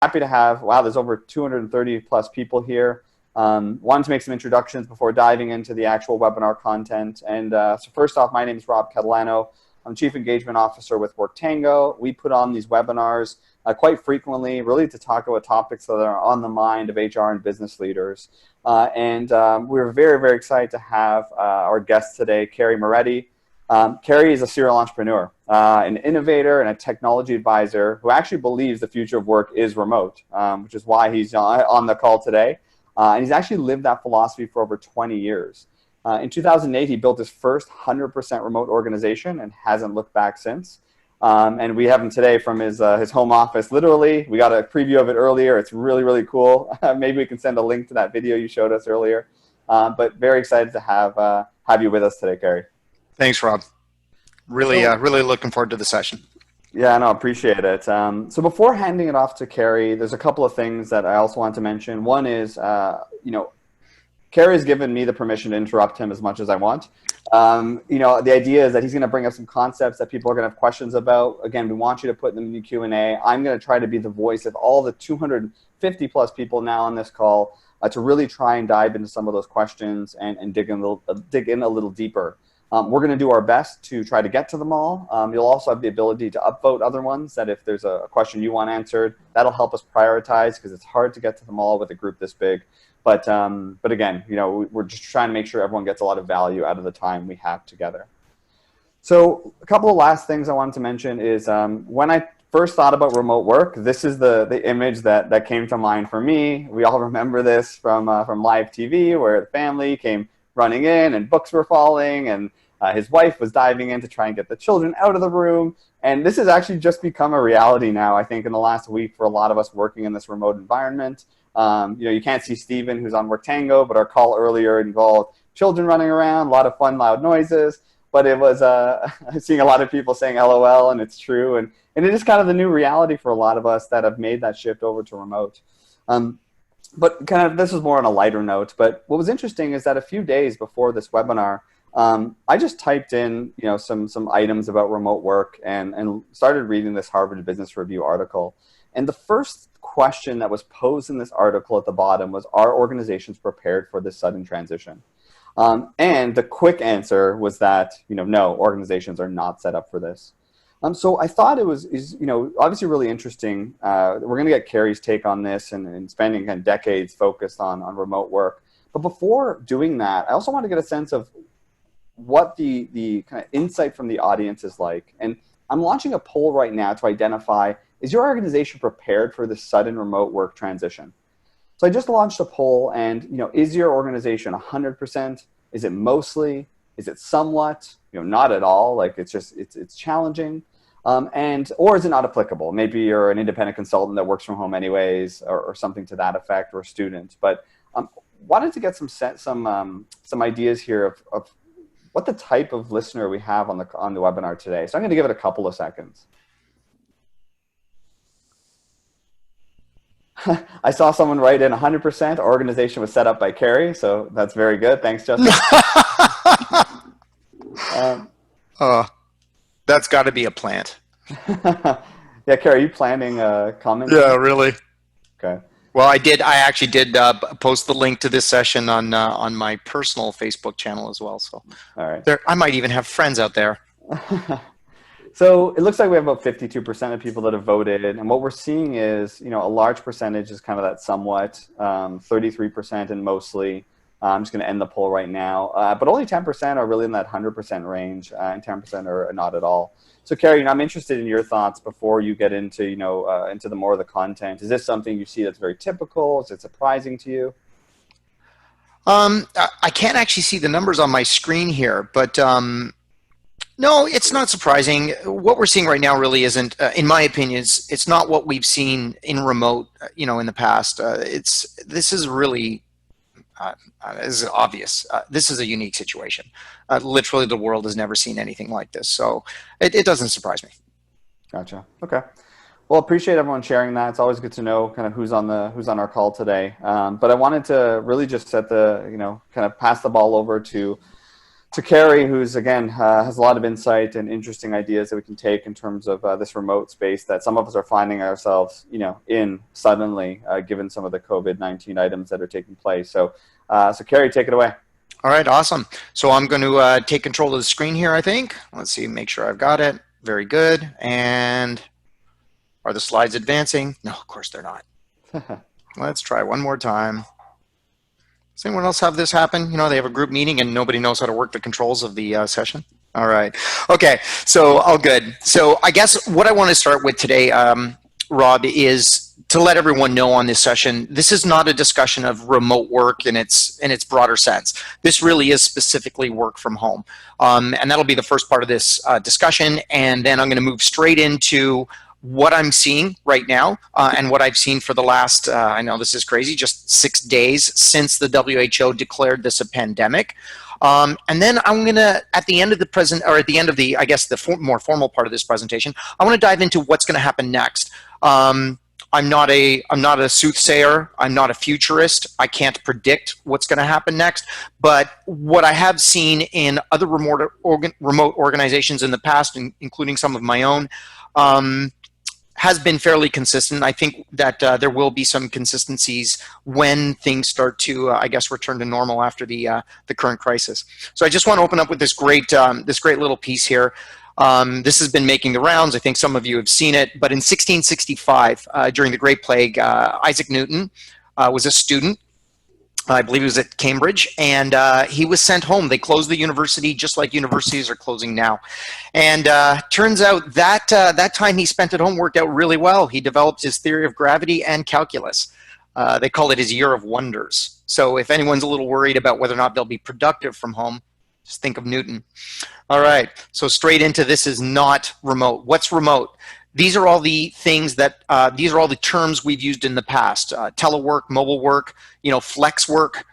happy to have, wow, there's over 230 plus people here. Wanted to make some introductions before diving into the actual webinar content. And so first off, my name is Rob Catalano. I'm Chief Engagement Officer with WorkTango. We put on these webinars quite frequently, really to talk about topics that are on the mind of HR and business leaders. We're very, very excited to have our guest today, Carrie Moretti. Carrie is a serial entrepreneur, an innovator and a technology advisor who actually believes the future of work is remote, which is why he's on the call today. And he's actually lived that philosophy for over 20 years. In 2008, he built his first 100% remote organization and hasn't looked back since. And we have him today from his home office, literally. We got a preview of it earlier. It's really, really cool. Maybe we can send a link to that video you showed us earlier. But very excited to have you with us today, Carrie. Thanks, Rob. Really looking forward to the session. Yeah, no, appreciate it. So before handing it off to Carrie, there's a couple of things that I also want to mention. One is, Carrie has given me the permission to interrupt him as much as I want. The idea is that he's going to bring up some concepts that people are going to have questions about. Again, we want you to put them in the Q&A. I'm going to try to be the voice of all the 250 plus people now on this call to really try and dive into some of those questions and dig in a little deeper. We're going to do our best to try to get to them all. You'll also have the ability to upvote other ones that if there's a question you want answered, that'll help us prioritize because it's hard to get to them all with a group this big. But again, we're just trying to make sure everyone gets a lot of value out of the time we have together. So a couple of last things I wanted to mention is when I first thought about remote work, this is the image that came to mind for me. We all remember this from live TV where the family came running in and books were falling and his wife was diving in to try and get the children out of the room. And this has actually just become a reality now, I think, in the last week for a lot of us working in this remote environment. You can't see Steven, who's on WorkTango, but our call earlier involved children running around, a lot of fun, loud noises. But it was seeing a lot of people saying LOL, and it's true. And it is kind of the new reality for a lot of us that have made that shift over to remote. But kind of this is more on a lighter note. But what was interesting is that a few days before this webinar, I just typed in some items about remote work and started reading this Harvard Business Review article. And the first question that was posed in this article at the bottom was, are organizations prepared for this sudden transition? And the quick answer was that no, organizations are not set up for this. So I thought it was obviously really interesting. We're going to get Carrie's take on this and spending kind of decades focused on remote work. But before doing that, I also want to get a sense of what the kind of insight from the audience is like. And I'm launching a poll right now to identify, is your organization prepared for this sudden remote work transition? So I just launched a poll and, is your organization 100%? Is it mostly? Is it somewhat? Not at all. Like it's challenging. Or is it not applicable? Maybe you're an independent consultant that works from home anyways, or something to that effect, or a student. But wanted to get some ideas here of what the type of listener we have on the webinar today. So I'm going to give it a couple of seconds. I saw someone write in 100%. Our organization was set up by Carrie, so that's very good. Thanks, Justin. That's got to be a plant. Yeah, Carrie, are you planning comments? Yeah, really. Okay. Well, I actually did post the link to this session on my personal Facebook channel as well. So, all right. I might even have friends out there. So it looks like we have about 52% of people that have voted, and what we're seeing is, a large percentage is kind of that somewhat, 33% and mostly. I'm just going to end the poll right now, but only 10% are really in that 100% range, and 10% are not at all. So, Carrie, I'm interested in your thoughts before you get into, into the more of the content. Is this something you see that's very typical? Is it surprising to you? I can't actually see the numbers on my screen here, but no, it's not surprising. What we're seeing right now really isn't, in my opinion, it's not what we've seen in remote, in the past. This is really, is obvious. This is a unique situation. Literally, the world has never seen anything like this, so it doesn't surprise me. Gotcha. Okay. Well, appreciate everyone sharing that. It's always good to know kind of who's on our call today. But I wanted to really just set kind of pass the ball over to to Carrie, who's again has a lot of insight and interesting ideas that we can take in terms of this remote space that some of us are finding ourselves, in suddenly, given some of the COVID-19 items that are taking place. So, Carrie, take it away. All right, awesome. So I'm going to take control of the screen here, I think. Let's see, make sure I've got it. Very good. And are the slides advancing? No, of course they're not. Let's try one more time. Does anyone else have this happen? They have a group meeting and nobody knows how to work the controls of the session. All right. Okay, so all good. So I guess what I want to start with today, Rob, is to let everyone know on this session, this is not a discussion of remote work in its broader sense. This really is specifically work from home. And that'll be the first part of this discussion. And then I'm going to move straight into what I'm seeing right now and what I've seen for the last, I know this is crazy, just 6 days since the WHO declared this a pandemic. And then I'm going to, at the end of the I guess the more formal part of this presentation, I want to dive into what's going to happen next. I'm not a soothsayer. I'm not a futurist. I can't predict what's going to happen next. But what I have seen in other remote organizations in the past, including some of my own, has been fairly consistent. I think that there will be some consistencies when things start to, I guess, return to normal after the current crisis. So I just want to open up with this great little piece here. This has been making the rounds. I think some of you have seen it. But in 1665, during the Great Plague, Isaac Newton was a student. I believe he was at Cambridge, and he was sent home. They closed the university just like universities are closing now. And turns out that that time he spent at home worked out really well. He developed his theory of gravity and calculus. They call it his year of wonders. So if anyone's a little worried about whether or not they'll be productive from home, just think of Newton. All right, so straight into this is not remote. What's remote? These are all the things that, these are all the terms we've used in the past. Telework, mobile work, flex work,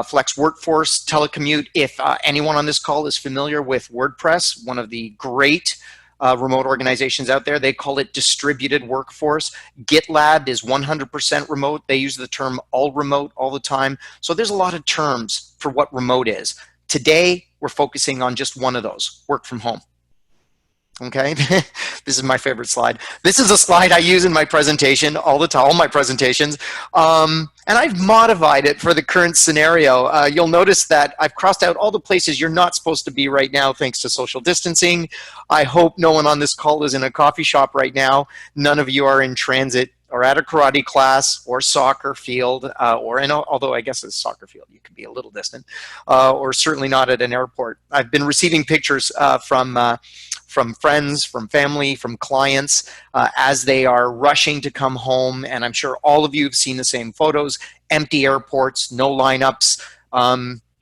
flex workforce, telecommute. If anyone on this call is familiar with WordPress, one of the great remote organizations out there, they call it distributed workforce. GitLab is 100% remote. They use the term all remote all the time. So there's a lot of terms for what remote is. Today, we're focusing on just one of those, work from home. Okay, this is my favorite slide. This is a slide I use in my presentation all the time, all my presentations, and I've modified it for the current scenario. You'll notice that I've crossed out all the places you're not supposed to be right now thanks to social distancing. I hope no one on this call is in a coffee shop right now. None of you are in transit or at a karate class or soccer field, although I guess it's a soccer field, you could be a little distant, or certainly not at an airport. I've been receiving pictures from friends, from family, from clients as they are rushing to come home. And I'm sure all of you have seen the same photos, empty airports, no lineups.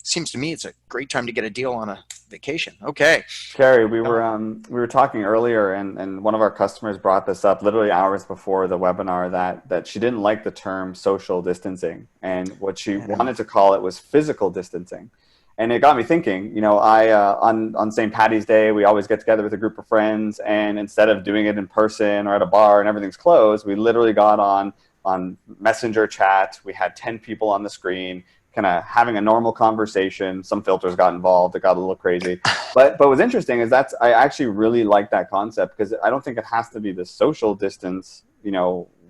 Seems to me it's a great time to get a deal on a vacation. Okay. Carrie, we were talking earlier and one of our customers brought this up literally hours before the webinar that she didn't like the term social distancing, and what she wanted to call it was physical distancing. And it got me thinking, on St. Paddy's Day, we always get together with a group of friends, and instead of doing it in person or at a bar and everything's closed, we literally got on Messenger chat. We had 10 people on the screen, kind of having a normal conversation. Some filters got involved. It got a little crazy. But what's interesting is I actually really like that concept, because I don't think it has to be the social distance,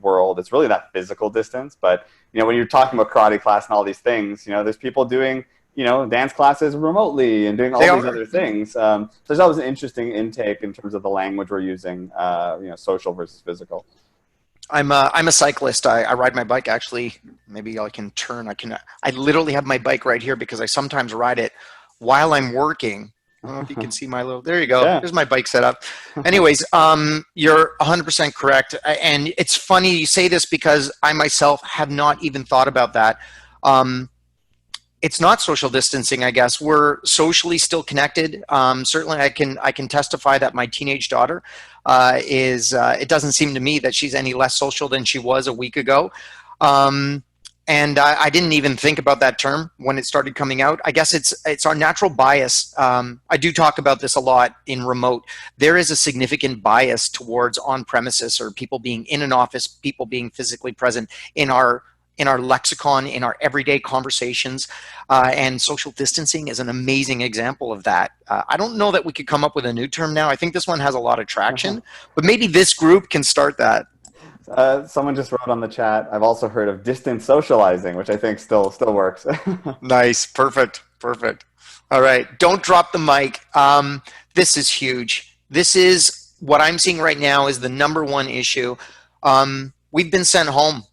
world. It's really that physical distance. But, when you're talking about karate class and all these things, there's people doing dance classes remotely and doing all these other things. So there's always an interesting intake in terms of the language we're using, social versus physical. I'm a cyclist. I ride my bike. Actually, maybe I can turn. I literally have my bike right here because I sometimes ride it while I'm working. I don't know if you can see my little, there you go. Yeah. There's my bike setup. Anyways, you're 100% correct. And it's funny you say this because I myself have not even thought about that. It's not social distancing, I guess. We're socially still connected. Certainly I can testify that my teenage daughter it doesn't seem to me that she's any less social than she was a week ago. And I didn't even think about that term when it started coming out. I guess it's our natural bias. I do talk about this a lot in remote. There is a significant bias towards on-premises or people being in an office, people being physically present in our in our lexicon, in our everyday conversations, and social distancing is an amazing example of that. I don't know that we could come up with a new term now. I think this one has a lot of traction, but maybe this group can start that. Someone just wrote on the chat, I've also heard of distance socializing, which I think still works. Nice. Perfect. Perfect. All right. Don't drop the mic. This is huge. This is what I'm seeing right now is the number one issue. We've been sent home.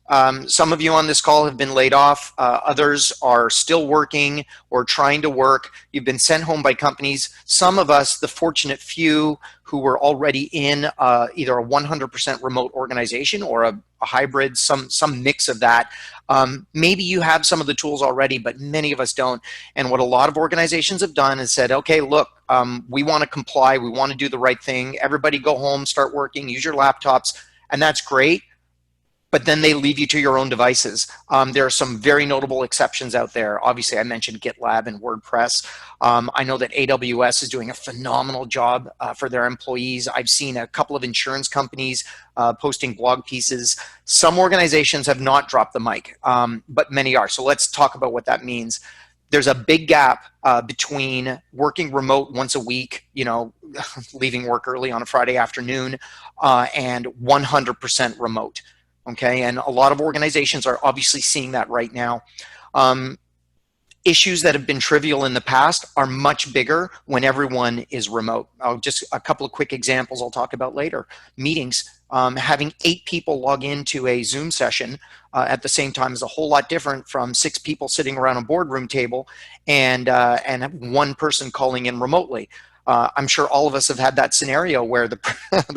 Some of you on this call have been laid off. Others are still working or trying to work. You've been sent home by companies. Some of us, the fortunate few who were already in either a 100% remote organization or a hybrid, some mix of that. Maybe you have some of the tools already, but many of us don't. And what a lot of organizations have done is said, okay, look, we want to comply. We want to do the right thing. Everybody go home, start working, use your laptops, and that's great. But then they leave you to your own devices. There are some very notable exceptions out there. Obviously, I mentioned GitLab and WordPress. I know that AWS is doing a phenomenal job for their employees. I've seen a couple of insurance companies posting blog pieces. Some organizations have not dropped the mic, but many are. So let's talk about what that means. There's a big gap between working remote once a week, leaving work early on a Friday afternoon, and 100% remote. Okay, and a lot of organizations are obviously seeing that right now. Issues that have been trivial in the past are much bigger when everyone is remote. Just a couple of quick examples I'll talk about later. Meetings, having 8 people log into a Zoom session at the same time is a whole lot different from 6 people sitting around a boardroom table and one person calling in remotely. I'm sure all of us have had that scenario where the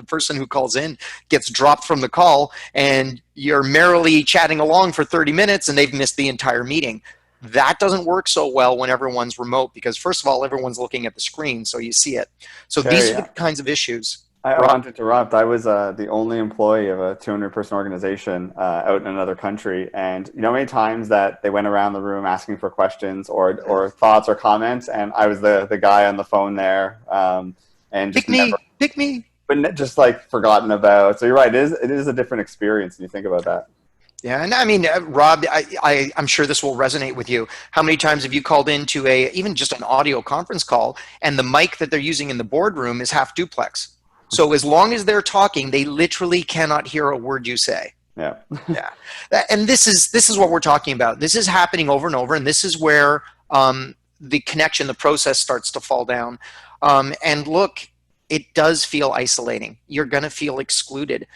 person who calls in gets dropped from the call and you're merrily chatting along for 30 minutes and they've missed the entire meeting. That doesn't work so well when everyone's remote because first of all, everyone's looking at the screen so you see it. So Carrie, these are the kinds of issues. I want to interrupt. I was the only employee of a 200-person organization out in another country, and you know how many times that they went around the room asking for questions or thoughts or comments, and I was the guy on the phone there, and just pick me, but just like forgotten about. So you're right. It is a different experience when you think about that. Yeah, and I mean, Rob, I'm sure this will resonate with you. How many times have you called into even just an audio conference call, and the mic that they're using in the boardroom is half duplex? So as long as they're talking, they literally cannot hear a word you say. Yeah. Yeah. And this is what we're talking about. This is happening over and over, and this is where the connection, the process starts to fall down. And look, it does feel isolating. You're going to feel excluded.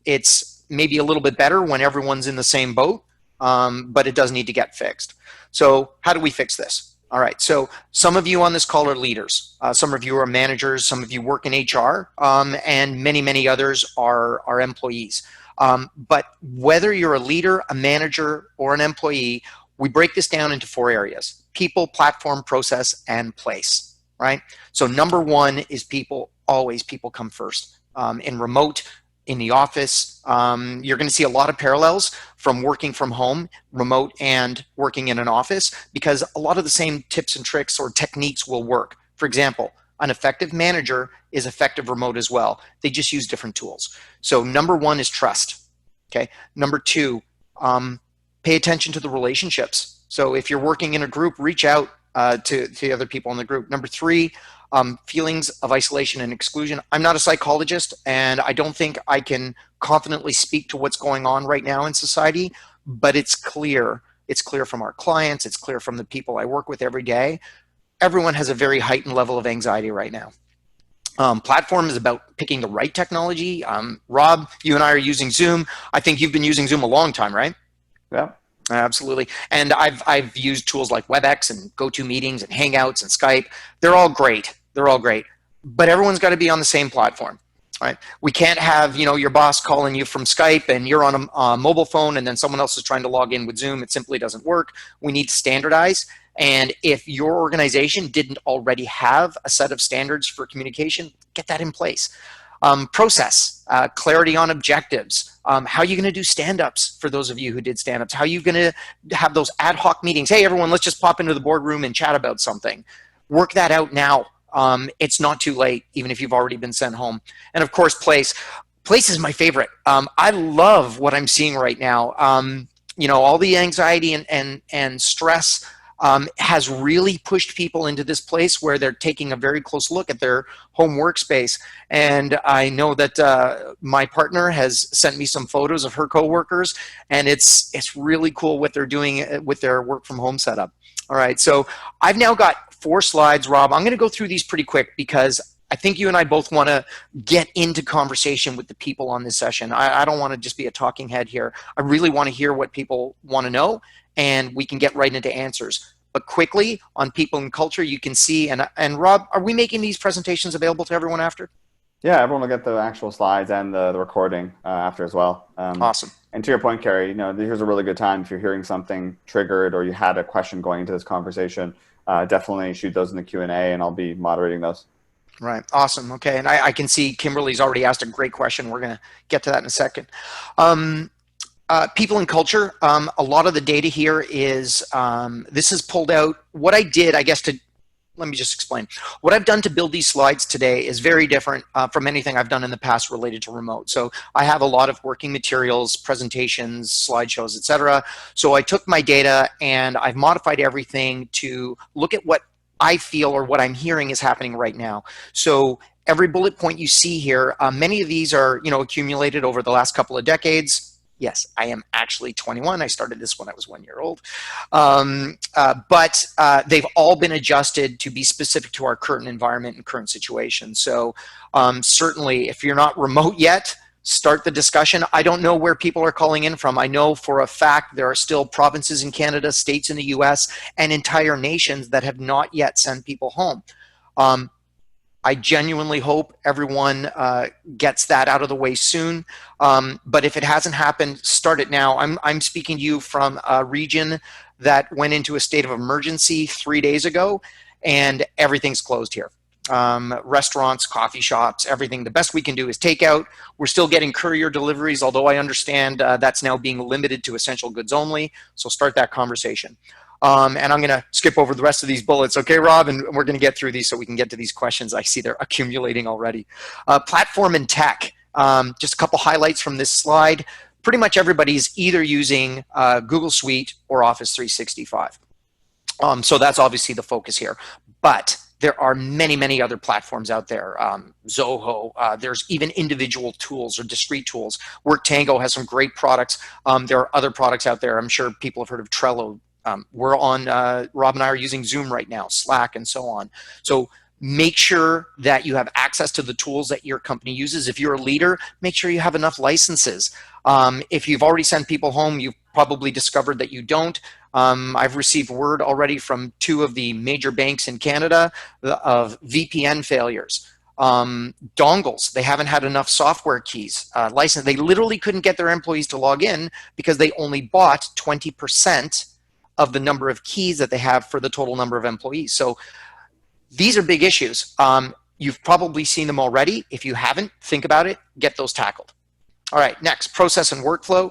It's maybe a little bit better when everyone's in the same boat, but it does need to get fixed. So how do we fix this? All right, so some of you on this call are leaders. Some of you are managers. Some of you work in HR, and many others are employees. But whether you're a leader, a manager, or an employee, we break this down into 4 areas: people, platform, process, and place, right? So number 1 is people. Always people come first. In remote, in the office, you're going to see a lot of parallels from working from home, remote, and working in an office because a lot of the same tips and tricks or techniques will work. For example, an effective manager is effective remote as well. They just use different tools. So number 1 is trust. Okay. Number 2, pay attention to the relationships. So if you're working in a group, reach out to the other people in the group. Number 3, feelings of isolation and exclusion. I'm not a psychologist, and I don't think I can confidently speak to what's going on right now in society, but it's clear. It's clear from our clients. It's clear from the people I work with every day. Everyone has a very heightened level of anxiety right now. Platform is about picking the right technology. Rob, you and I are using Zoom. I think you've been using Zoom a long time, right? Yeah. Absolutely. And I've used tools like WebEx and GoToMeetings and Hangouts and Skype. They're all great. They're all great. But everyone's got to be on the same platform, right? We can't have, your boss calling you from Skype and you're on a mobile phone and then someone else is trying to log in with Zoom. It simply doesn't work. We need to standardize. And if your organization didn't already have a set of standards for communication, get that in place. Process, clarity on objectives. How are you going to do stand-ups for those of you who did stand-ups? How are you going to have those ad hoc meetings? Hey, everyone, let's just pop into the boardroom and chat about something. Work that out now. It's not too late, even if you've already been sent home. And of course, place. Place is my favorite. I love what I'm seeing right now. all the anxiety and stress has really pushed people into this place where they're taking a very close look at their home workspace. And I know that my partner has sent me some photos of her coworkers, and it's really cool what they're doing with their work from home setup. All right, so I've now got 4 slides, Rob. I'm going to go through these pretty quick because I think you and I both want to get into conversation with the people on this session. I don't want to just be a talking head here. I really want to hear what people want to know, and we can get right into answers. But quickly, on people and culture, you can see, and Rob, are we making these presentations available to everyone after? Yeah, everyone will get the actual slides and the recording after as well. Awesome. And to your point, Carrie, here's a really good time if you're hearing something triggered or you had a question going into this conversation, definitely shoot those in the Q&A and I'll be moderating those. Right. Awesome. Okay. And I can see Kimberly's already asked a great question. We're going to get to that in a second. People and culture. A lot of the data here is, this is pulled out. What I did, I guess, let me just explain. What I've done to build these slides today is very different from anything I've done in the past related to remote. So I have a lot of working materials, presentations, slideshows, etc. So I took my data and I've modified everything to look at what I feel or what I'm hearing is happening right now. So every bullet point you see here, many of these are, accumulated over the last couple of decades. Yes, I am actually 21. I started this when I was 1 year old. But they've all been adjusted to be specific to our current environment and current situation. So certainly, if you're not remote yet, start the discussion. I don't know where people are calling in from. I know for a fact there are still provinces in Canada, states in the US, and entire nations that have not yet sent people home. I genuinely hope everyone gets that out of the way soon. But if it hasn't happened, start it now. I'm speaking to you from a region that went into a state of emergency 3 days ago, and everything's closed here. Restaurants, coffee shops, everything. The best we can do is takeout. We're still getting courier deliveries, although I understand that's now being limited to essential goods only. So start that conversation. And I'm going to skip over the rest of these bullets. Okay, Rob? And we're going to get through these so we can get to these questions. I see they're accumulating already. Platform and tech. Just a couple highlights from this slide. Pretty much everybody's either using Google Suite or Office 365. So that's obviously the focus here. But there are many, many other platforms out there. Zoho, there's even individual tools or discrete tools. WorkTango has some great products. There are other products out there. I'm sure people have heard of Trello. We're on, Rob and I are using Zoom right now, Slack, and so on. So make sure that you have access to the tools that your company uses. If you're a leader, make sure you have enough licenses. If you've already sent people home, you've probably discovered that you don't. I've received word already from 2 of the major banks in Canada of VPN failures. Dongles, they haven't had enough software keys. License, they literally couldn't get their employees to log in because they only bought 20% of the number of keys that they have for the total number of employees. So these are big issues. You've probably seen them already. If you haven't, think about it, get those tackled. All right, next, process and workflow.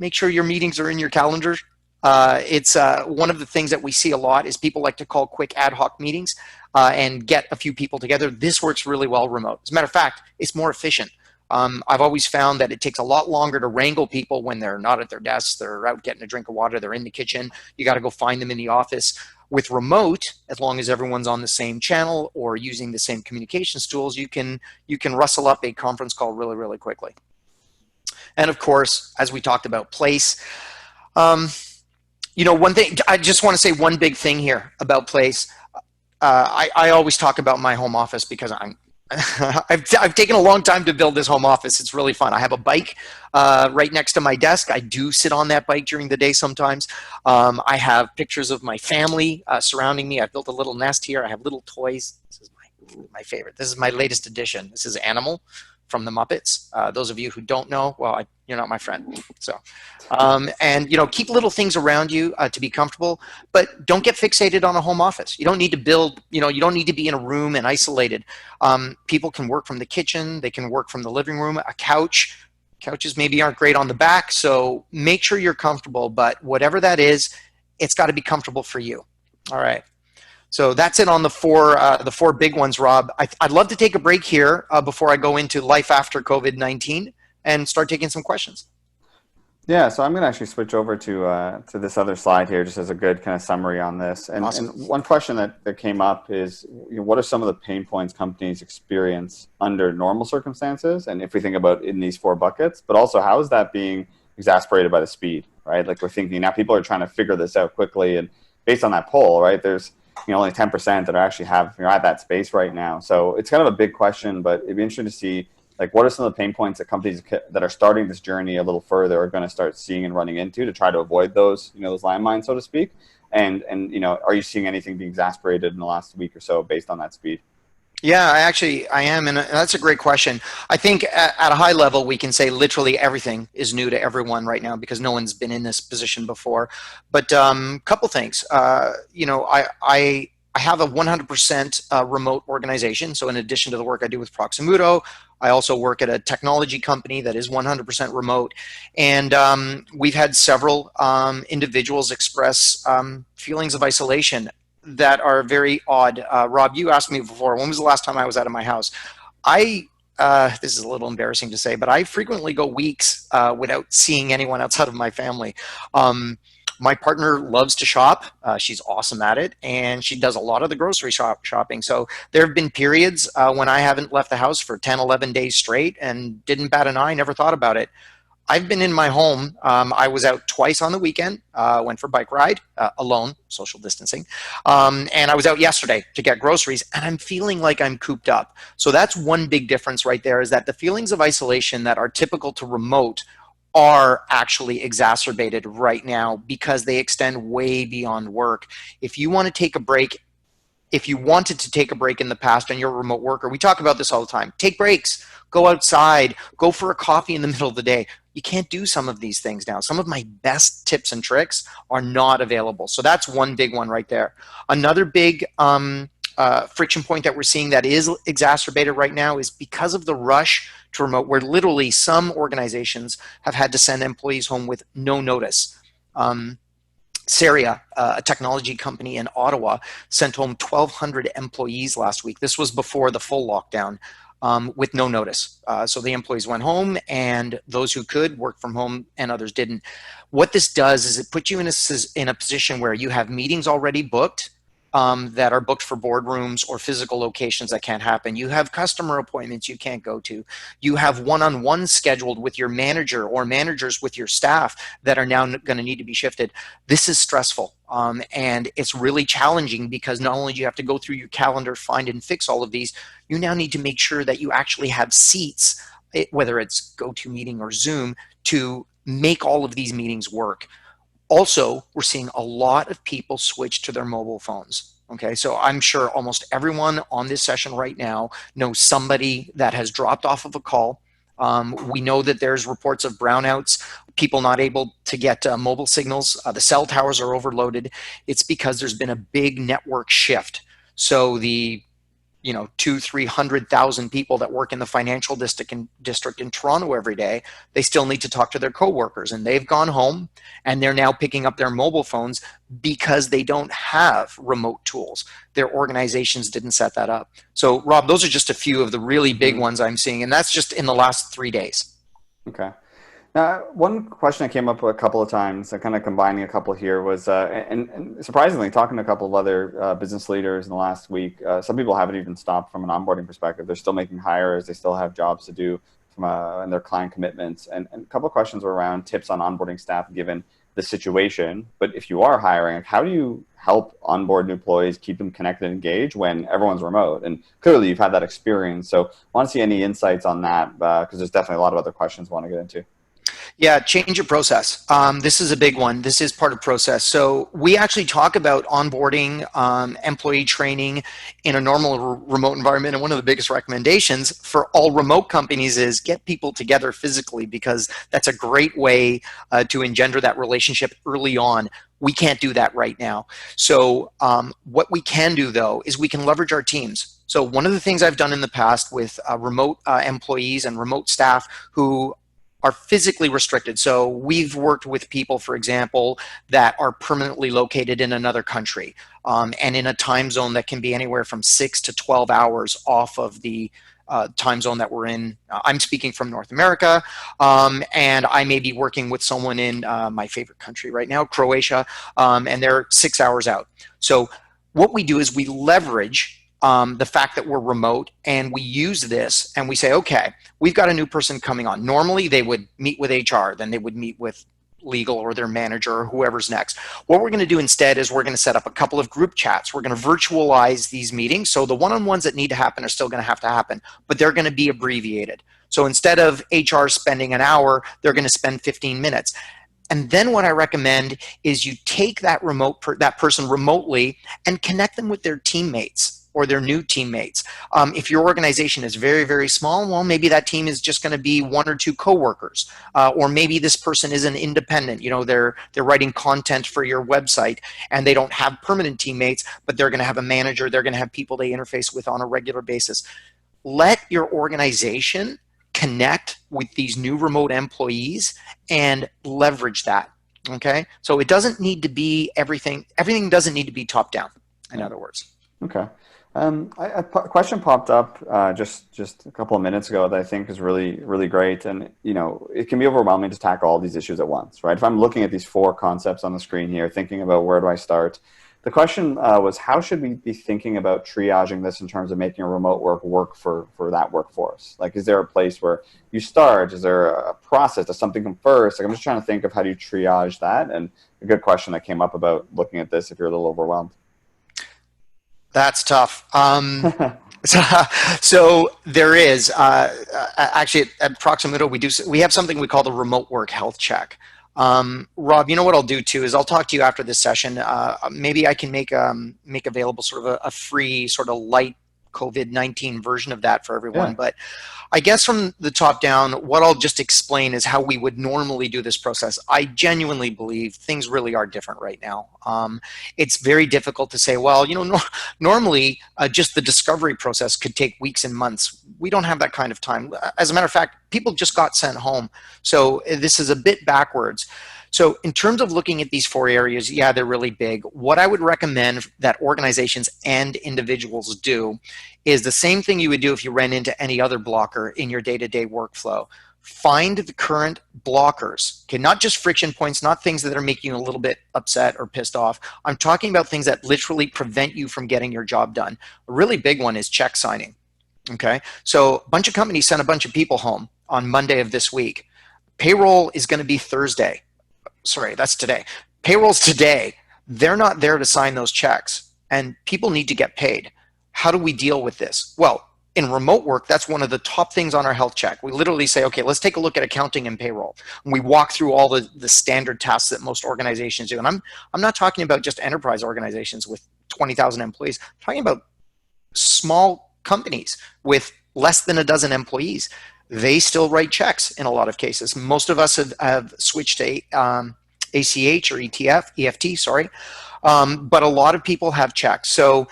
Make sure your meetings are in your calendar. It's one of the things that we see a lot is people like to call quick ad hoc meetings and get a few people together. This works really well remote. As a matter of fact, it's more efficient. I've always found that it takes a lot longer to wrangle people when they're not at their desks, they're out getting a drink of water, they're in the kitchen. You got to go find them in the office. With remote, as long as everyone's on the same channel or using the same communications tools, you can rustle up a conference call really, really quickly. And of course, as we talked about, place. One thing, I just want to say one big thing here about place. I always talk about my home office because I've taken a long time to build this home office. It's really fun. I have a bike right next to my desk. I do sit on that bike during the day sometimes. I have pictures of my family surrounding me. I've built a little nest here. I have little toys. This is my favorite. This is my latest addition. This is Animal from the Muppets. Those of you who don't know, well, you're not my friend. So, keep little things around you to be comfortable, but don't get fixated on a home office. You don't need to build, you don't need to be in a room and isolated. People can work from the kitchen. They can work from the living room, a couch. Couches maybe aren't great on the back, so make sure you're comfortable, but whatever that is, it's got to be comfortable for you. All right. So that's it on the four big ones, Rob. I'd love to take a break here before I go into life after COVID-19 and start taking some questions. Yeah, so I'm going to actually switch over to this other slide here, just as a good kind of summary on this. And Awesome. one question that came up is, what are some of the pain points companies experience under normal circumstances? And if we think about in these four buckets, but also how is that being exasperated by the speed, right? Like we're thinking now people are trying to figure this out quickly, and based on that poll, right? There's only 10% that actually have at that space right now. So it's kind of a big question, but it'd be interesting to see like what are some of the pain points that companies that are starting this journey a little further are going to start seeing and running into to try to avoid those those landmines, so to speak. And are you seeing anything being exasperated in the last week or so based on that speed? Yeah, I am, and that's a great question. I think at a high level, we can say literally everything is new to everyone right now because no one's been in this position before. But couple things. I have a 100% remote organization. So in addition to the work I do with Proximuto, I also work at a technology company that is 100% remote. And we've had several individuals express feelings of isolation that are very odd. Rob, you asked me before, when was the last time I was out of my house? This is a little embarrassing to say, but I frequently go weeks without seeing anyone outside of my family. My partner loves to shop. She's awesome at it, and she does a lot of the grocery shopping. So there have been periods when I haven't left the house for 10, 11 days straight and didn't bat an eye, never thought about it. I've been in my home. I was out twice on the weekend, went for a bike ride alone, social distancing. And I was out yesterday to get groceries, and I'm feeling like I'm cooped up. So that's one big difference right there, is that the feelings of isolation that are typical to remote are actually exacerbated right now because they extend way beyond work. If you want to take a break, if you wanted to take a break in the past and you're a remote worker, we talk about this all the time. Take breaks, go outside, go for a coffee in the middle of the day. You can't do some of these things now. Some of my best tips and tricks are not available. So that's one big one right there. Another big friction point that we're seeing that is exacerbated right now is because of the rush to remote, where literally some organizations have had to send employees home with no notice. Saria, a technology company in Ottawa, sent home 1,200 employees last week. This was before the full lockdown, with no notice. So the employees went home, and those who could worked from home, and others didn't. What this does is it puts you in a position where you have meetings already booked, that are booked for boardrooms or physical locations that can't happen. You have customer appointments you can't go to. You have one-on-one scheduled with your manager or managers with your staff that are now going to need to be shifted. This is stressful. And it's really challenging because not only do you have to go through your calendar, find and fix all of these, you now need to make sure that you actually have seats, whether it's GoToMeeting or Zoom, to make all of these meetings work. Also, we're seeing a lot of people switch to their mobile phones. Okay, so I'm sure almost everyone on this session right now knows somebody that has dropped off of a call. We know that there's reports of brownouts, people not able to get mobile signals. The cell towers are overloaded. It's because there's been a big network shift. So the 300,000 people that work in the financial district in Toronto every day, they still need to talk to their coworkers, and they've gone home and they're now picking up their mobile phones because they don't have remote tools. Their organizations didn't set that up. So Rob, those are just a few of the really big ones I'm seeing, and that's just in the last 3 days. Okay. Now, one question that came up a couple of times, kind of combining a couple here, was, and surprisingly, talking to a couple of other business leaders in the last week, some people haven't even stopped from an onboarding perspective. They're still making hires. They still have jobs to do from and their client commitments. And a couple of questions were around tips on onboarding staff given the situation. But if you are hiring, like, how do you help onboard new employees, keep them connected and engaged when everyone's remote? And clearly, you've had that experience. So I want to see any insights on that because there's definitely a lot of other questions I want to get into. Yeah, change your process. This is a big one. This is part of process. So we actually talk about onboarding, employee training in a normal remote environment. And one of the biggest recommendations for all remote companies is get people together physically, because that's a great way to engender that relationship early on. We can't do that right now. So what we can do, though, is we can leverage our teams. So one of the things I've done in the past with remote employees and remote staff who are physically restricted. So we've worked with people, for example, that are permanently located in another country and in a time zone that can be anywhere from 6 to 12 hours off of the time zone that we're in. I'm speaking from North America, and I may be working with someone in my favorite country right now, Croatia, and they're 6 hours out. So what we do is we leverage the fact that we're remote, and we use this and we say, okay, we've got a new person coming on. Normally they would meet with HR, then they would meet with legal or their manager or whoever's next. What we're going to do instead is we're going to set up a couple of group chats. We're going to virtualize these meetings. So the one-on-ones that need to happen are still going to happen, but they're going to be abbreviated. So instead of HR spending an hour, they're going to spend 15 minutes. And then what I recommend is you take that that person remotely and connect them with their teammates or their new teammates. If your organization is very, very small, well, maybe that team is just going to be 1 or 2 coworkers, or maybe this person is an independent. You know, they're writing content for your website, and they don't have permanent teammates, but they're going to have a manager. They're going to have people they interface with on a regular basis. Let your organization connect with these new remote employees and leverage that. Okay, so it doesn't need to be everything. Everything doesn't need to be top down. In other words. Okay. A question popped up just a couple of minutes ago that I think is really, really great. And, you know, it can be overwhelming to tackle all these issues at once, right? If I'm looking at these 4 concepts on the screen here, thinking about where do I start, the question was, how should we be thinking about triaging this in terms of making a remote work for that workforce? Like, is there a place where you start? Is there a process? Does something come first? Like, I'm just trying to think of how do you triage that? And a good question that came up about looking at this if you're a little overwhelmed. That's tough. So there is actually at Proximito we have something we call the remote work health check. Rob, you know what I'll do too is I'll talk to you after this session. Maybe I can make available sort of a free sort of light COVID-19 version of that for everyone. Yeah. But I guess from the top down, what I'll just explain is how we would normally do this process. I genuinely believe things really are different right now. It's very difficult to say, well, you know, normally just the discovery process could take weeks and months. We don't have that kind of time. As a matter of fact, people just got sent home. So this is a bit backwards. So in terms of looking at these 4 areas, yeah, they're really big. What I would recommend that organizations and individuals do is the same thing you would do if you ran into any other blocker in your day-to-day workflow. Find the current blockers, okay? Not just friction points, not things that are making you a little bit upset or pissed off. I'm talking about things that literally prevent you from getting your job done. A really big one is check signing, okay? So a bunch of companies sent a bunch of people home on Monday of this week. Payroll is going to be Thursday. Sorry, that's today. Payroll's today. They're not there to sign those checks, and people need to get paid. How do we deal with this? Well, in remote work, that's one of the top things on our health check. We literally say, okay, let's take a look at accounting and payroll. And we walk through all the standard tasks that most organizations do. And I'm not talking about just enterprise organizations with 20,000 employees. I'm talking about small companies with less than a dozen employees. They still write checks in a lot of cases. Most of us have switched to ACH or EFT, sorry. But a lot of people have checks. So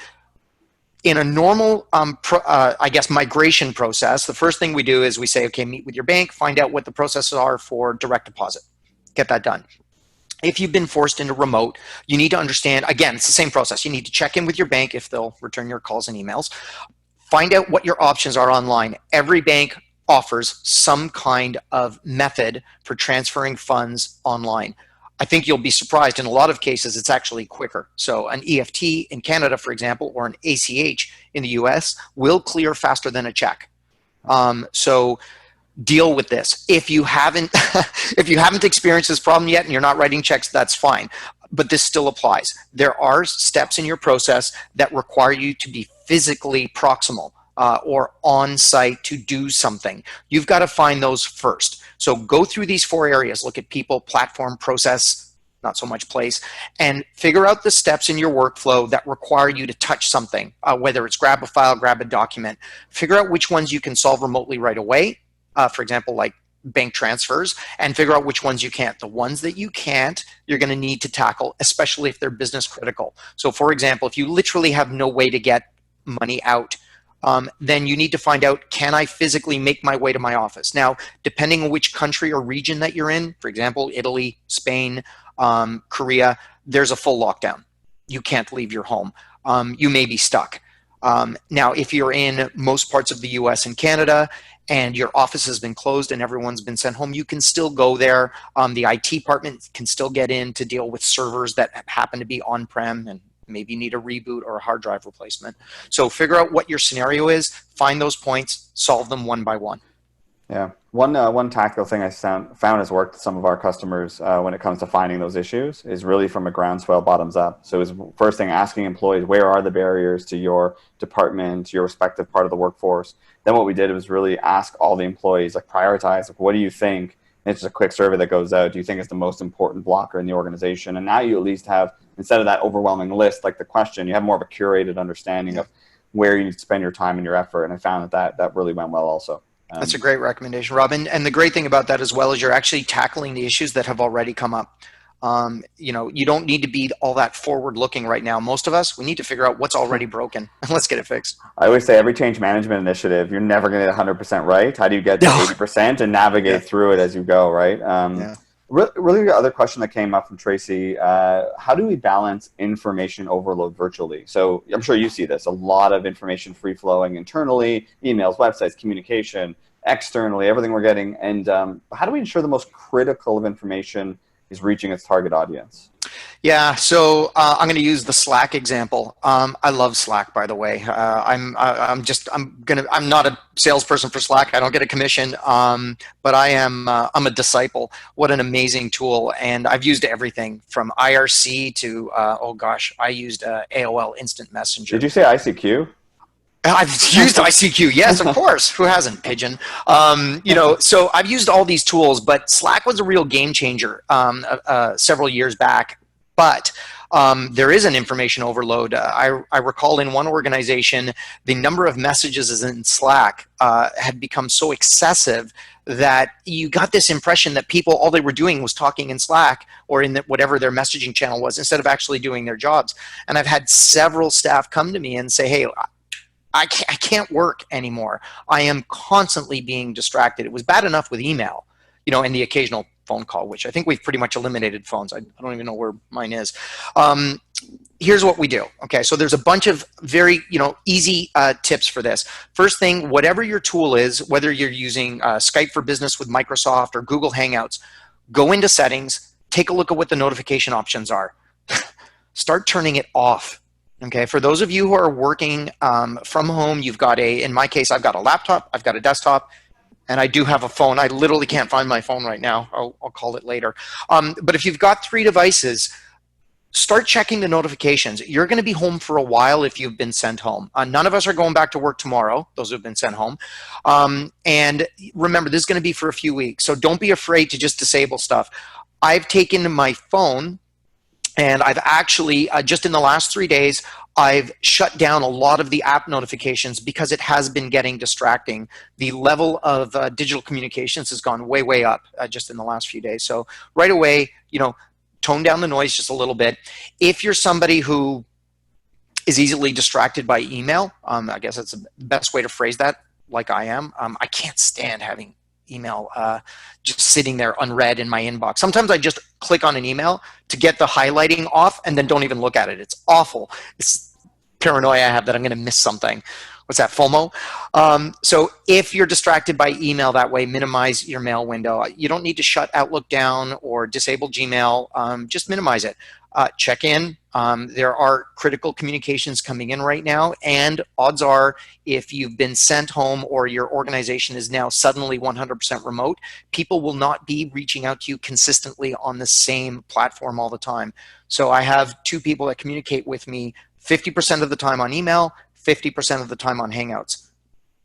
in a normal, I guess, migration process, the first thing we do is we say, okay, meet with your bank, find out what the processes are for direct deposit. Get that done. If you've been forced into remote, you need to understand, again, it's the same process. You need to check in with your bank if they'll return your calls and emails. Find out what your options are online. Every bank offers some kind of method for transferring funds online. I think you'll be surprised. In a lot of cases, it's actually quicker. So an EFT in Canada, for example, or an ACH in the US will clear faster than a check. So deal with this. If you haven't, if you haven't experienced this problem yet and you're not writing checks, that's fine. But this still applies. There are steps in your process that require you to be physically proximal. Or on site to do something. You've got to find those first. So go through these 4 areas, look at people, platform, process, not so much place, and figure out the steps in your workflow that require you to touch something, whether it's grab a file, grab a document. Figure out which ones you can solve remotely right away, for example, like bank transfers, and figure out which ones you can't. The ones that you can't, you're going to need to tackle, especially if they're business critical. So for example, if you literally have no way to get money out then you need to find out, can I physically make my way to my office? Now, depending on which country or region that you're in, for example, Italy, Spain, Korea, there's a full lockdown. You can't leave your home. You may be stuck. Now, if you're in most parts of the US and Canada and your office has been closed and everyone's been sent home, you can still go there. The IT department can still get in to deal with servers that happen to be on-prem and maybe need a reboot or a hard drive replacement. So figure out what your scenario is, find those points, solve them one by one. Yeah. One tactical thing I found has worked with some of our customers when it comes to finding those issues is really from a groundswell bottoms up. So is first thing asking employees, where are the barriers to your department, your respective part of the workforce? Then what we did was really ask all the employees, like prioritize, like what do you think? And it's just a quick survey that goes out. Do you think it's the most important blocker in the organization? And now you at least have, instead of that overwhelming list, like the question, you have more of a curated understanding of where you need to spend your time and your effort. And I found that really went well also. That's a great recommendation, Rob. And the great thing about that as well is you're actually tackling the issues that have already come up. You don't need to be all that forward looking right now. Most of us, we need to figure out what's already broken and let's get it fixed. I always say every change management initiative, you're never going to get 100% right. How do you get to 80% and navigate through it as you go, right? Really the other question that came up from Tracy, how do we balance information overload virtually? So I'm sure you see this, a lot of information free-flowing internally, emails, websites, communication, externally, everything we're getting. And how do we ensure the most critical of information is reaching its target audience? Yeah, so I'm going to use the Slack example. I love Slack, by the way. I'm not a salesperson for Slack. I don't get a commission, but I'm a disciple. What an amazing tool, and I've used everything from IRC to I used AOL Instant Messenger. Did you say ICQ? I've used ICQ, yes, of course. Who hasn't, pigeon? So I've used all these tools, but Slack was a real game changer several years back. But there is an information overload. I recall in one organization, the number of messages in Slack had become so excessive that you got this impression that people, all they were doing was talking in Slack or in whatever their messaging channel was, instead of actually doing their jobs. And I've had several staff come to me and say, hey, I can't work anymore. I am constantly being distracted. It was bad enough with email, and the occasional phone call, which I think we've pretty much eliminated phones. I don't even know where mine is. Here's what we do. Okay, so there's a bunch of very easy tips for this. First thing, whatever your tool is, whether you're using Skype for Business with Microsoft or Google Hangouts, go into settings, take a look at what the notification options are. Start turning it off. Okay, for those of you who are working from home, you've got in my case, I've got a laptop, I've got a desktop, and I do have a phone. I literally can't find my phone right now. I'll call it later. But if you've got 3 devices, start checking the notifications. You're going to be home for a while if you've been sent home. None of us are going back to work tomorrow, those who have been sent home. And remember, this is going to be for a few weeks, so don't be afraid to just disable stuff. I've taken my phone, and I've actually, just in the last 3 days, I've shut down a lot of the app notifications because it has been getting distracting. The level of digital communications has gone way, way up just in the last few days. So right away, tone down the noise just a little bit. If you're somebody who is easily distracted by email, I guess that's the best way to phrase that, like I am. I can't stand having email just sitting there unread in my inbox. Sometimes I just click on an email to get the highlighting off and then don't even look at it. It's awful. It's paranoia I have that I'm going to miss something. What's that, FOMO? So if you're distracted by email that way, minimize your mail window. You don't need to shut Outlook down or disable Gmail. Just minimize it. Check in. There are critical communications coming in right now, and odds are if you've been sent home or your organization is now suddenly 100% remote, people will not be reaching out to you consistently on the same platform all the time. So I have 2 people that communicate with me 50% of the time on email, 50% of the time on Hangouts.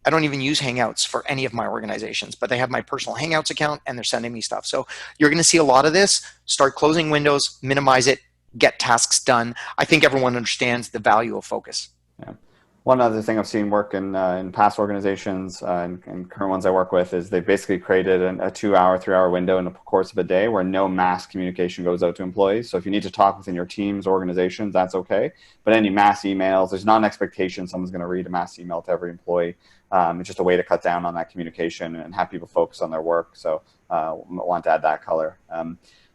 I don't even use Hangouts for any of my organizations, but they have my personal Hangouts account and they're sending me stuff. So you're going to see a lot of this. Start closing windows, minimize it, get tasks done. I think everyone understands the value of focus. Yeah. One other thing I've seen work in past organizations and current ones I work with is they basically created a 2-hour, 3-hour window in the course of a day where no mass communication goes out to employees. So if you need to talk within your teams, organizations, that's okay. But any mass emails, there's not an expectation someone's going to read a mass email to every employee. It's just a way to cut down on that communication and have people focus on their work. So want to add that color.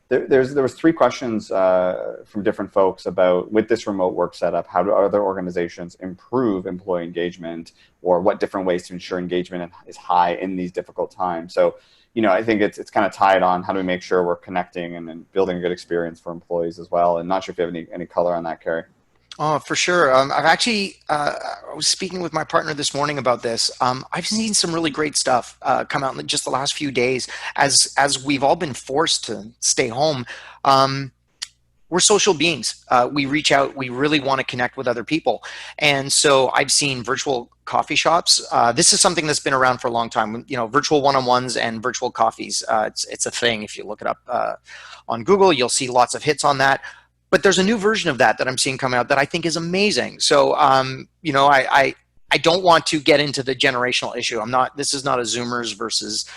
There was 3 questions from different folks about, with this remote work setup, how do other organizations improve employee engagement, or what different ways to ensure engagement is high in these difficult times. So, I think it's kind of tied on how do we make sure we're connecting and building a good experience for employees as well. And not sure if you have any color on that, Carrie. Oh, for sure. I've actually, I was speaking with my partner this morning about this. I've seen some really great stuff come out in just the last few days as we've all been forced to stay home. We're social beings. We reach out. We really want to connect with other people. And so I've seen virtual coffee shops. This is something that's been around for a long time. Virtual one-on-ones and virtual coffees. It's a thing. If you look it up on Google, you'll see lots of hits on that. But there's a new version of that I'm seeing come out that I think is amazing. So, I don't want to get into the generational issue. This is not a Zoomers versus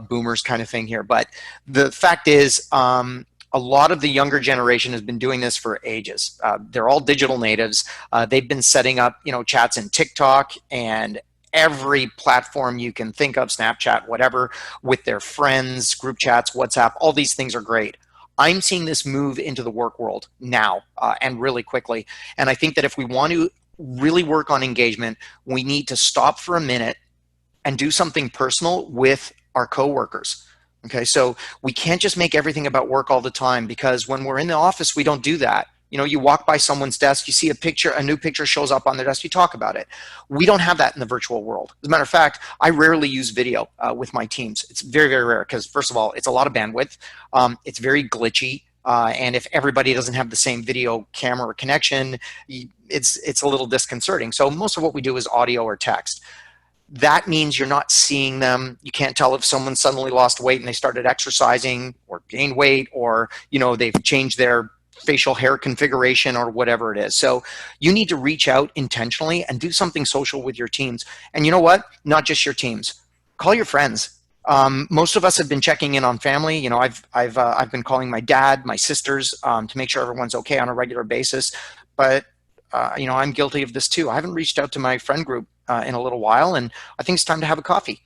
Boomers kind of thing here. But the fact is, a lot of the younger generation has been doing this for ages. They're all digital natives. They've been setting up, chats in TikTok and every platform you can think of, Snapchat, whatever, with their friends, group chats, WhatsApp. All these things are great. I'm seeing this move into the work world now and really quickly. And I think that if we want to really work on engagement, we need to stop for a minute and do something personal with our coworkers. Okay, so we can't just make everything about work all the time, because when we're in the office, we don't do that. You walk by someone's desk, you see a new picture shows up on their desk, you talk about it. We don't have that in the virtual world. As a matter of fact, I rarely use video with my teams. It's very, very rare because, first of all, it's a lot of bandwidth. It's very glitchy. And if everybody doesn't have the same video camera connection, it's a little disconcerting. So most of what we do is audio or text. That means you're not seeing them. You can't tell if someone suddenly lost weight and they started exercising, or gained weight, or they've changed their facial hair configuration or whatever it is. So you need to reach out intentionally and do something social with your teams. And you know what? Not just your teams. Call your friends. Most of us have been checking in on family. I've been calling my dad, my sisters, to make sure everyone's okay on a regular basis. But I'm guilty of this too. I haven't reached out to my friend group in a little while, and I think it's time to have a coffee.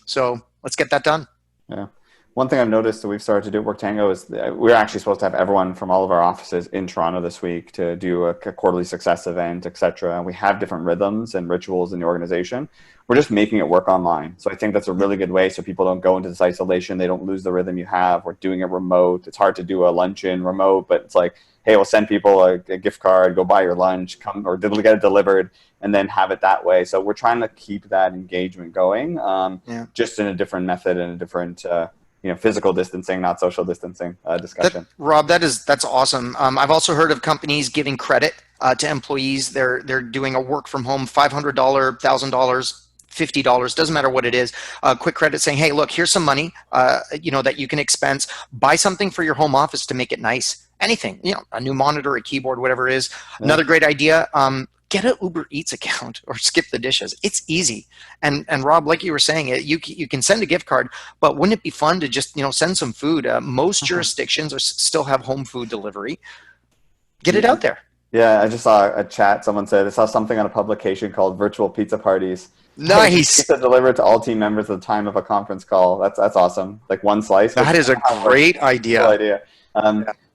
So let's get that done. Yeah. One thing I've noticed that we've started to do at WorkTango is we're actually supposed to have everyone from all of our offices in Toronto this week to do a quarterly success event, etc. And we have different rhythms and rituals in the organization. We're just making it work online. So I think that's a really good way so people don't go into this isolation. They don't lose the rhythm you have. We're doing it remote. It's hard to do a luncheon remote, but it's like, hey, we'll send people a gift card, go buy your lunch, come or get it delivered, and then have it that way. So we're trying to keep that engagement going, just in a different method and a different physical distancing, not social distancing discussion. Rob, that's awesome. I've also heard of companies giving credit to employees. They're doing a work from home $500, $1,000, $50, doesn't matter what it is. Quick credit saying, hey, look, here's some money, that you can expense. Buy something for your home office to make it nice. Anything, a new monitor, a keyboard, whatever it is. Yeah. Another great idea. Get an Uber Eats account or skip the dishes. It's easy. And Rob, like you were saying, you can send a gift card, but wouldn't it be fun to just send some food? Most jurisdictions still have home food delivery. Get it out there. Yeah, I just saw a chat. Someone said I saw something on a publication called Virtual Pizza Parties. Nice. Pizza delivered to all team members at the time of a conference call. That's awesome. Like one slice. That is a great idea. Cool idea.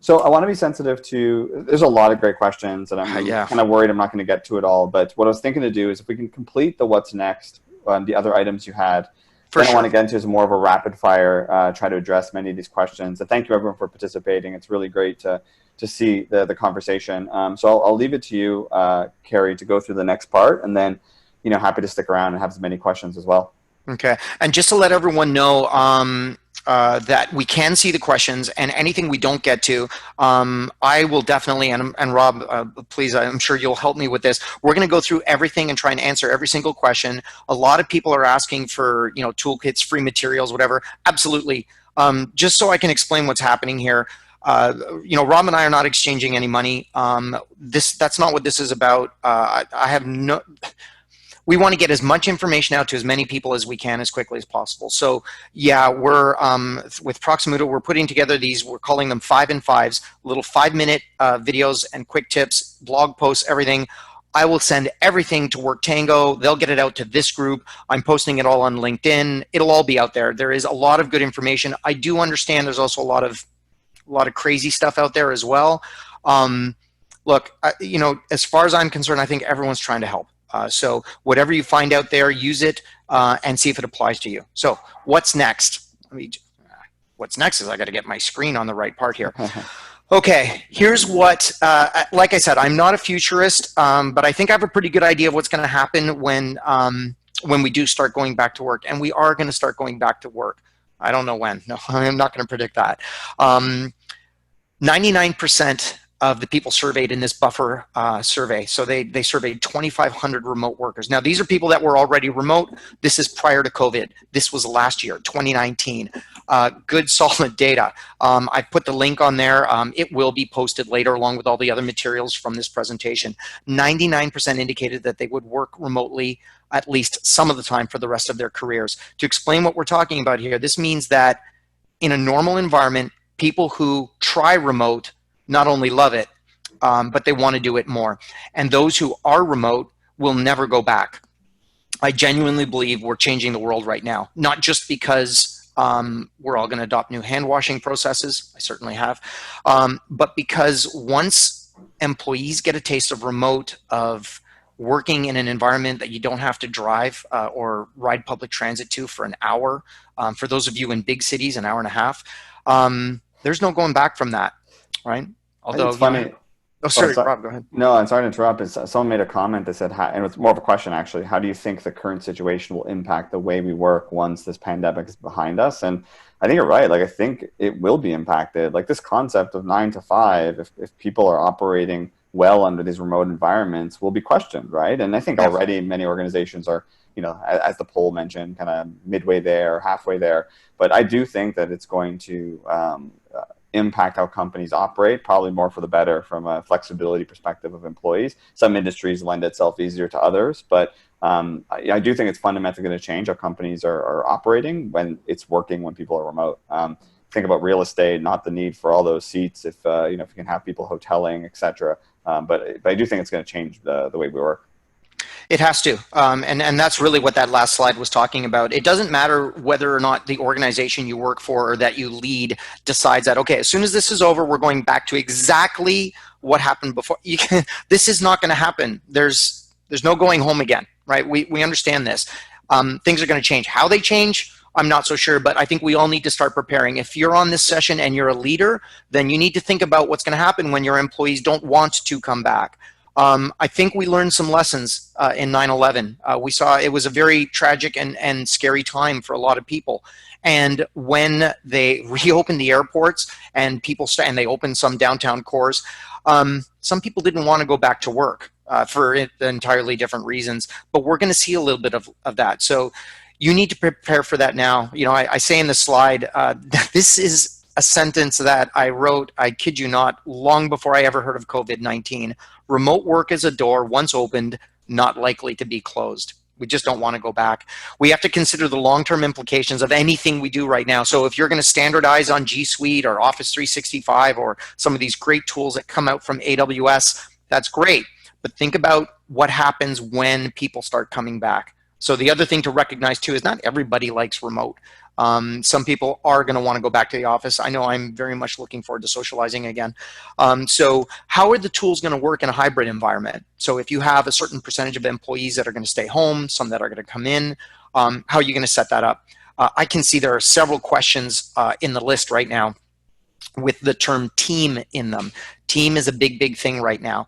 So I want to be sensitive to, there's a lot of great questions, and I'm kind of worried I'm not going to get to it all. But what I was thinking to do is if we can complete the what's next, the other items you had, I want to get into is more of a rapid fire, try to address many of these questions. And thank you everyone for participating. It's really great to see the conversation. So I'll leave it to you, Carrie, to go through the next part, and then happy to stick around and have as many questions as well. Okay, and just to let everyone know, that we can see the questions, and anything we don't get to, I will definitely, and Rob, please, I'm sure you'll help me with this. We're going to go through everything and try and answer every single question. A lot of people are asking for, toolkits, free materials, whatever. Absolutely. Just so I can explain what's happening here. Rob and I are not exchanging any money. That's not what this is about. we want to get as much information out to as many people as we can as quickly as possible. So yeah, we're with Proximuto, we're putting together these, we're calling them 5 in 5s, little 5-minute videos and quick tips, blog posts, everything. I will send everything to WorkTango. They'll get it out to this group. I'm posting it all on LinkedIn. It'll all be out there. There is a lot of good information. I do understand there's also a lot of crazy stuff out there as well. Look, you know, as far as I'm concerned, I think everyone's trying to help. So whatever you find out there, use it and see if it applies to you. So what's next? What's next is I got to get my screen on the right part here. Okay, here's what, like I said, I'm not a futurist, but I think I have a pretty good idea of what's going to happen when we do start going back to work. And we are going to start going back to work. I don't know when. No, I'm not going to predict that. 99% of the people surveyed in this buffer survey. So they surveyed 2,500 remote workers. Now, these are people that were already remote. This is prior to COVID. This was last year, 2019. Good, solid data. I put the link on there. It will be posted later along with all the other materials from this presentation. 99% indicated that they would work remotely at least some of the time for the rest of their careers. To explain what we're talking about here, this means that in a normal environment, people who try remote not only love it, but they want to do it more. And those who are remote will never go back. I genuinely believe we're changing the world right now, not just because we're all going to adopt new hand washing processes. I certainly have. But because once employees get a taste of remote, of working in an environment that you don't have to drive or ride public transit to for an hour, for those of you in big cities, an hour and a half, there's no going back from that, right? Although it's funny. Oh, sorry, Rob, go ahead. No, I'm sorry to interrupt. Someone made a comment that said, and it's more of a question actually, how do you think the current situation will impact the way we work once this pandemic is behind us? And I think you're right. Like, I think it will be impacted. Like this concept of 9 to 5, if people are operating well under these remote environments, will be questioned, right? And I think already many organizations are, you know, as the poll mentioned, kind of midway there, halfway there. But I do think that it's going to impact how companies operate, probably more for the better from a flexibility perspective of employees. Some industries lend itself easier to others, but I do think it's fundamentally going to change how companies are operating when it's working when people are remote. Think about real estate, not the need for all those seats if you know, if you can have people hoteling, etc. But I do think it's going to change the way we work. It has to, and that's really what that last slide was talking about. It doesn't matter whether or not the organization you work for or that you lead decides that, okay, as soon as this is over, we're going back to exactly what happened before. This is not going to happen. There's no going home again, right? We understand this. Things are going to change. How they change, I'm not so sure, but I think we all need to start preparing. If you're on this session and you're a leader, then you need to think about what's going to happen when your employees don't want to come back. I think we learned some lessons in 9/11. We saw it was a very tragic and scary time for a lot of people. And when they reopened the airports and people and they opened some downtown cores, some people didn't want to go back to work for entirely different reasons. But we're going to see a little bit of that. So you need to prepare for that now. You know, I say in the slide, this is a sentence that I wrote, I kid you not, long before I ever heard of COVID-19. Remote work is a door once opened, not likely to be closed. We just don't want to go back. We have to consider the long-term implications of anything we do right now. So if you're going to standardize on G Suite or Office 365 or some of these great tools that come out from AWS, that's great. But think about what happens when people start coming back. So the other thing to recognize too is not everybody likes remote. Some people are going to want to go back to the office. I know I'm very much looking forward to socializing again. So how are the tools going to work in a hybrid environment? So if you have a certain percentage of employees that are going to stay home, some that are going to come in, how are you going to set that up? I can see there are several questions in the list right now with the term team in them. Team is a big thing right now.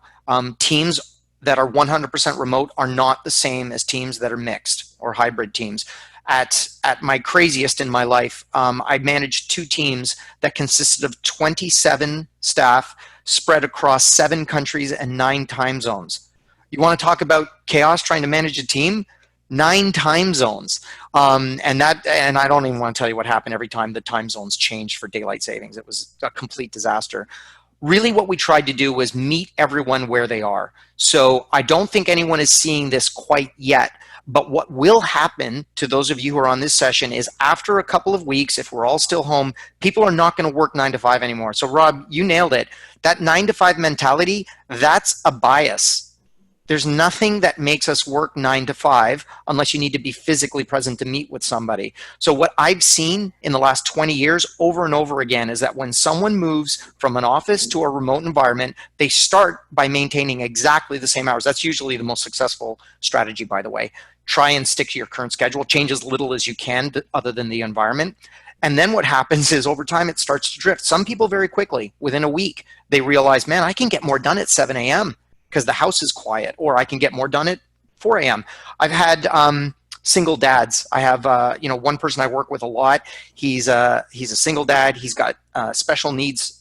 Teams that are 100% remote are not the same as teams that are mixed or hybrid teams. At my craziest in my life, I managed 2 teams that consisted of 27 staff spread across 7 countries and 9 time zones. You want to talk about chaos trying to manage a team? 9 time zones. And I don't even want to tell you what happened every time the time zones changed for daylight savings. It was a complete disaster. really what we tried to do was meet everyone where they are. So I don't think anyone is seeing this quite yet. But what will happen to those of you who are on this session is after a couple of weeks, if we're all still home, people are not going to work 9 to 5 anymore. So Rob, you nailed it. That 9 to 5 mentality, that's a bias. There's nothing that makes us work 9 to 5 unless you need to be physically present to meet with somebody. So what I've seen in the last 20 years over and over again is that when someone moves from an office to a remote environment, they start by maintaining exactly the same hours. That's usually the most successful strategy, by the way. Try and stick to your current schedule, change as little as you can other than the environment. And then what happens is over time, it starts to drift. Some people very quickly, within a week, they realize, man, I can get more done at 7 a.m. because the house is quiet, or I can get more done at 4 a.m. I've had single dads. I have one person I work with a lot. He's a single dad. He's got special needs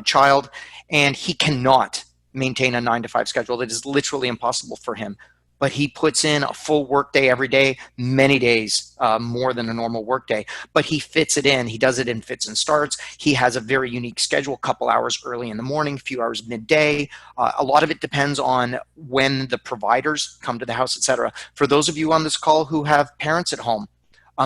child, and he cannot maintain a 9 to 5 schedule. It is literally impossible for him. But he puts in a full work day every day, many days more than a normal work day. But he fits it in. He does it in fits and starts. He has a very unique schedule, a couple hours early in the morning, a few hours midday. A lot of it depends on when the providers come to the house, etc. For those of you on this call who have parents at home,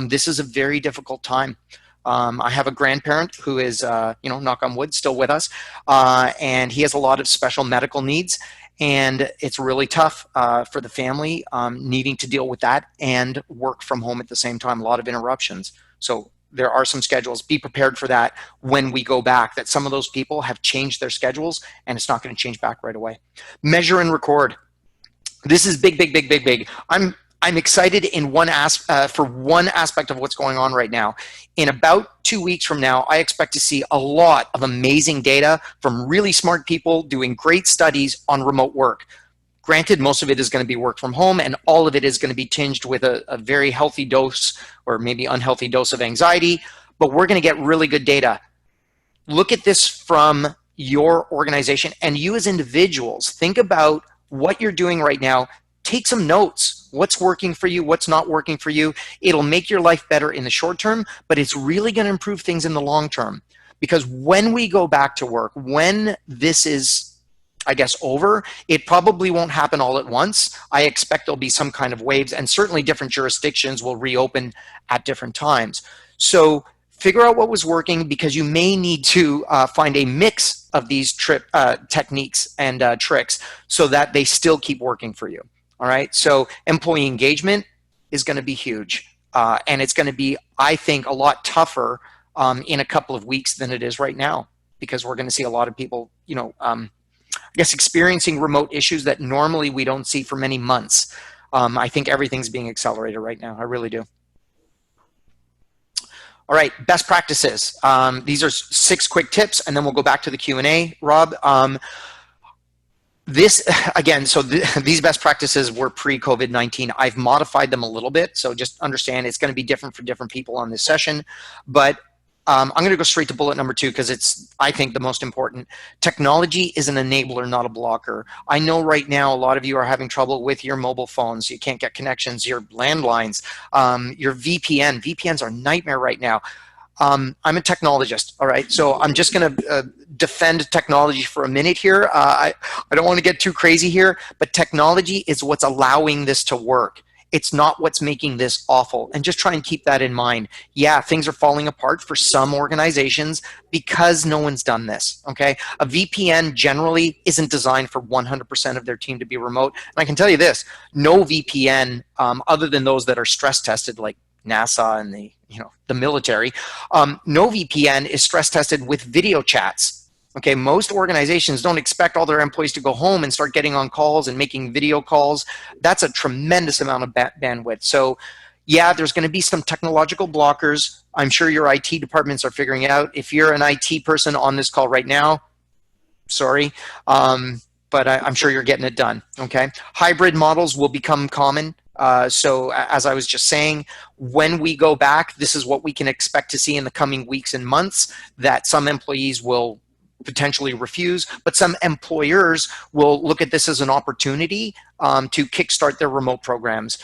this is a very difficult time. I have a grandparent who is, knock on wood, still with us, and he has a lot of special medical needs. And it's really tough for the family needing to deal with that and work from home at the same time, a lot of interruptions. So there are some schedules. Be prepared for that when we go back, that some of those people have changed their schedules and it's not going to change back right away. Measure and record. This is big, big, big, big, big. I'm excited in for one aspect of what's going on right now. In about 2 weeks from now, I expect to see a lot of amazing data from really smart people doing great studies on remote work. Granted, most of it is going to be work from home, and all of it is going to be tinged with a very healthy dose or maybe unhealthy dose of anxiety, but we're going to get really good data. Look at this from your organization, and you as individuals, think about what you're doing right now. Take some notes. What's working for you? What's not working for you? It'll make your life better in the short term, but it's really going to improve things in the long term. Because when we go back to work, when this is, I guess, over, it probably won't happen all at once. I expect there'll be some kind of waves, and certainly different jurisdictions will reopen at different times. So figure out what was working, because you may need to find a mix of these techniques and tricks so that they still keep working for you. All right, so employee engagement is going to be huge, and it's going to be, I think, a lot tougher in a couple of weeks than it is right now, because we're going to see a lot of people, I guess, experiencing remote issues that normally we don't see for many months. I think everything's being accelerated right now. I really do. All right, best practices. These are 6 quick tips, and then we'll go back to the Q&A, Rob. These best practices were pre-COVID-19. I've modified them a little bit, so just understand it's going to be different for different people on this session. But I'm going to go straight to bullet number 2 because it's, I think, the most important. Technology is an enabler, not a blocker. I know right now a lot of you are having trouble with your mobile phones. You can't get connections, your landlines, your VPN. VPNs are a nightmare right now. I'm a technologist, all right? So I'm just going to defend technology for a minute here. I don't want to get too crazy here, but technology is what's allowing this to work. It's not what's making this awful. And just try and keep that in mind. Yeah, things are falling apart for some organizations because no one's done this, okay? A VPN generally isn't designed for 100% of their team to be remote. And I can tell you this, no VPN, other than those that are stress tested, like NASA and the military, no VPN is stress tested with video chats. Okay, most organizations don't expect all their employees to go home and start getting on calls and making video calls. That's a tremendous amount of bandwidth. So yeah, there's going to be some technological blockers. I'm sure your IT departments are figuring it out. If you're an IT person on this call right now, sorry, but I'm sure you're getting it done, okay? Hybrid models will become common. So as I was just saying, when we go back, this is what we can expect to see in the coming weeks and months, that some employees will potentially refuse, but some employers will look at this as an opportunity to kickstart their remote programs.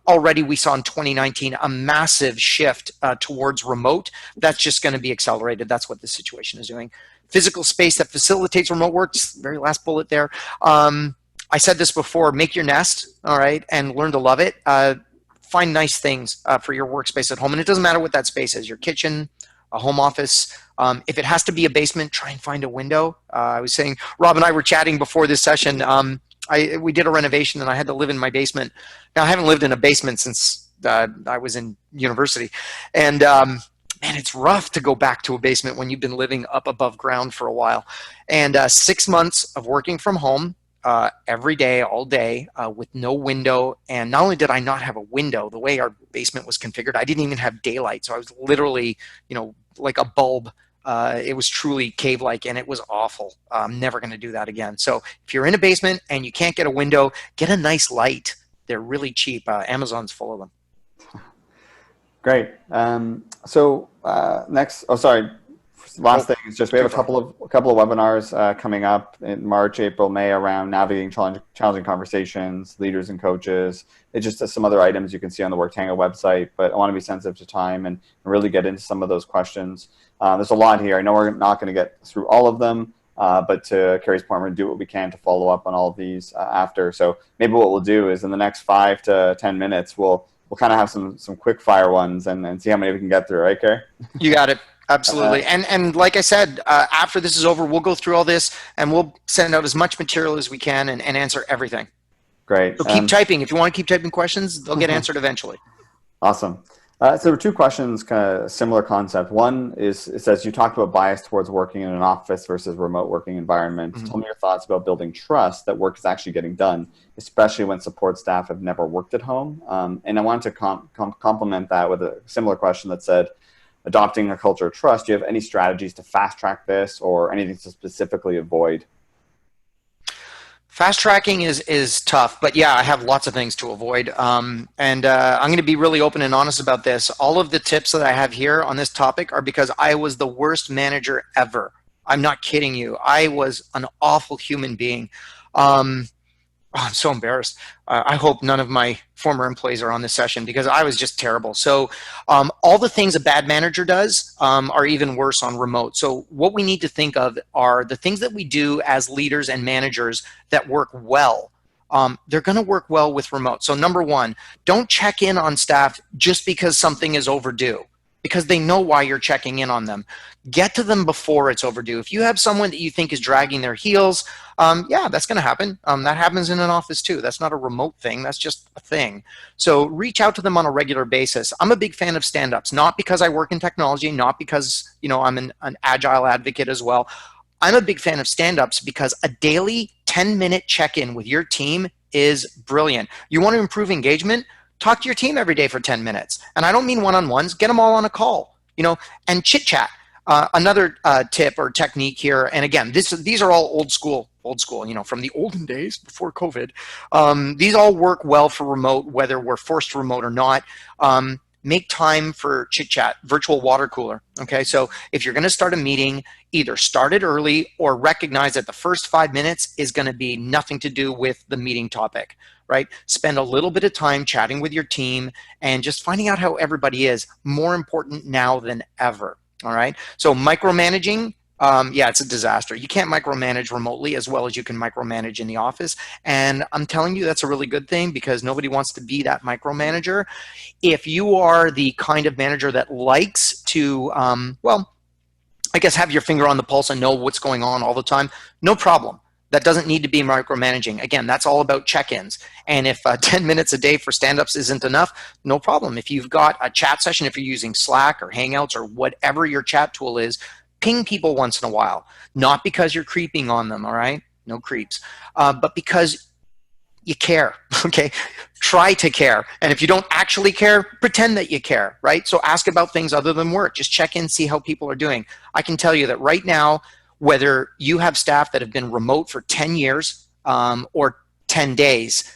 Already we saw in 2019 a massive shift towards remote. That's just going to be accelerated. That's what this situation is doing. Physical space that facilitates remote work, very last bullet there. I said this before, make your nest, all right, and learn to love it. Find nice things for your workspace at home, and it doesn't matter what that space is, your kitchen, a home office. If it has to be a basement, try and find a window. I was saying, Rob and I were chatting before this session. We did a renovation and I had to live in my basement. Now, I haven't lived in a basement since I was in university. And man, it's rough to go back to a basement when you've been living up above ground for a while. And 6 months of working from home, every day, all day, with no window. And not only did I not have a window, the way our basement was configured, I didn't even have daylight. So I was literally, like a bulb. It was truly cave-like, and it was awful. I'm never going to do that again. So if you're in a basement and you can't get a window, get a nice light. They're really cheap. Amazon's full of them. Great. Last thing is just we have a couple of webinars coming up in March, April, May around navigating challenging conversations, leaders and coaches. It's just some other items you can see on the WorkTango website, but I want to be sensitive to time and really get into some of those questions. There's a lot here. I know we're not going to get through all of them, but to Carrie's point, we're going to do what we can to follow up on all of these after. So maybe what we'll do is in the next 5 to 10 minutes, we'll kind of have some quick fire ones and see how many we can get through, right, Carrie? You got it. Absolutely. And like I said, after this is over, we'll go through all this and we'll send out as much material as we can and answer everything. Great. So keep typing. If you want to keep typing questions, they'll get answered eventually. Awesome. So there were 2 questions, kind of similar concept. One is, it says, you talked about bias towards working in an office versus remote working environment. Tell me your thoughts about building trust that work is actually getting done, especially when support staff have never worked at home. And I wanted to complement that with a similar question that said, adopting a culture of trust, do you have any strategies to fast track this or anything to specifically avoid? Fast tracking is tough, but yeah, I have lots of things to avoid. I'm going to be really open and honest about this. All of the tips that I have here on this topic are because I was the worst manager ever. I'm not kidding you. I was an awful human being. I'm so embarrassed. I hope none of my former employees are on this session because I was just terrible. So all the things a bad manager does are even worse on remote. So what we need to think of are the things that we do as leaders and managers that work well. They're going to work well with remote. So number 1, don't check in on staff just because something is overdue, because they know why you're checking in on them. Get to them before it's overdue. If you have someone that you think is dragging their heels, yeah, that's going to happen. That happens in an office too. That's not a remote thing. That's just a thing. So reach out to them on a regular basis. I'm a big fan of stand-ups, not because I work in technology, not because I'm an agile advocate as well. I'm a big fan of stand-ups because a daily 10-minute check-in with your team is brilliant. You want to improve engagement? Talk to your team every day for 10 minutes. And I don't mean one-on-ones. Get them all on a call, and chit-chat. Another tip or technique here, and again, these are all old school, from the olden days before COVID. These all work well for remote, whether we're forced to remote or not. Make time for chit-chat, virtual water cooler, okay? So if you're gonna start a meeting, either start it early or recognize that the first 5 minutes is gonna be nothing to do with the meeting topic, right? Spend a little bit of time chatting with your team and just finding out how everybody is, more important now than ever, all right? So micromanaging, yeah, it's a disaster. You can't micromanage remotely as well as you can micromanage in the office. And I'm telling you, that's a really good thing because nobody wants to be that micromanager. If you are the kind of manager that likes to, I guess have your finger on the pulse and know what's going on all the time, no problem. That doesn't need to be micromanaging. Again, that's all about check-ins. And if 10 minutes a day for stand-ups isn't enough, no problem. If you've got a chat session, if you're using Slack or Hangouts or whatever your chat tool is, ping people once in a while. Not because you're creeping on them, all right? No creeps. But because you care, okay? Try to care. And if you don't actually care, pretend that you care, right? So ask about things other than work. Just check in, see how people are doing. I can tell you that right now, whether you have staff that have been remote for 10 years or 10 days,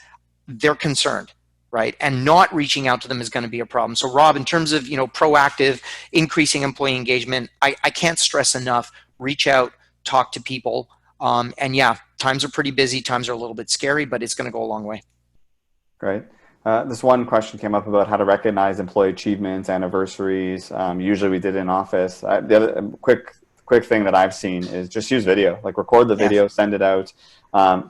they're concerned, right? And not reaching out to them is going to be a problem. So Rob, in terms of, proactive, increasing employee engagement, I can't stress enough, reach out, talk to people. And yeah, times are pretty busy. Times are a little bit scary, but it's going to go a long way. Great. This one question came up about how to recognize employee achievements, anniversaries. Usually we did in office. The other quick thing that I've seen is just use video, like record the video, send it out.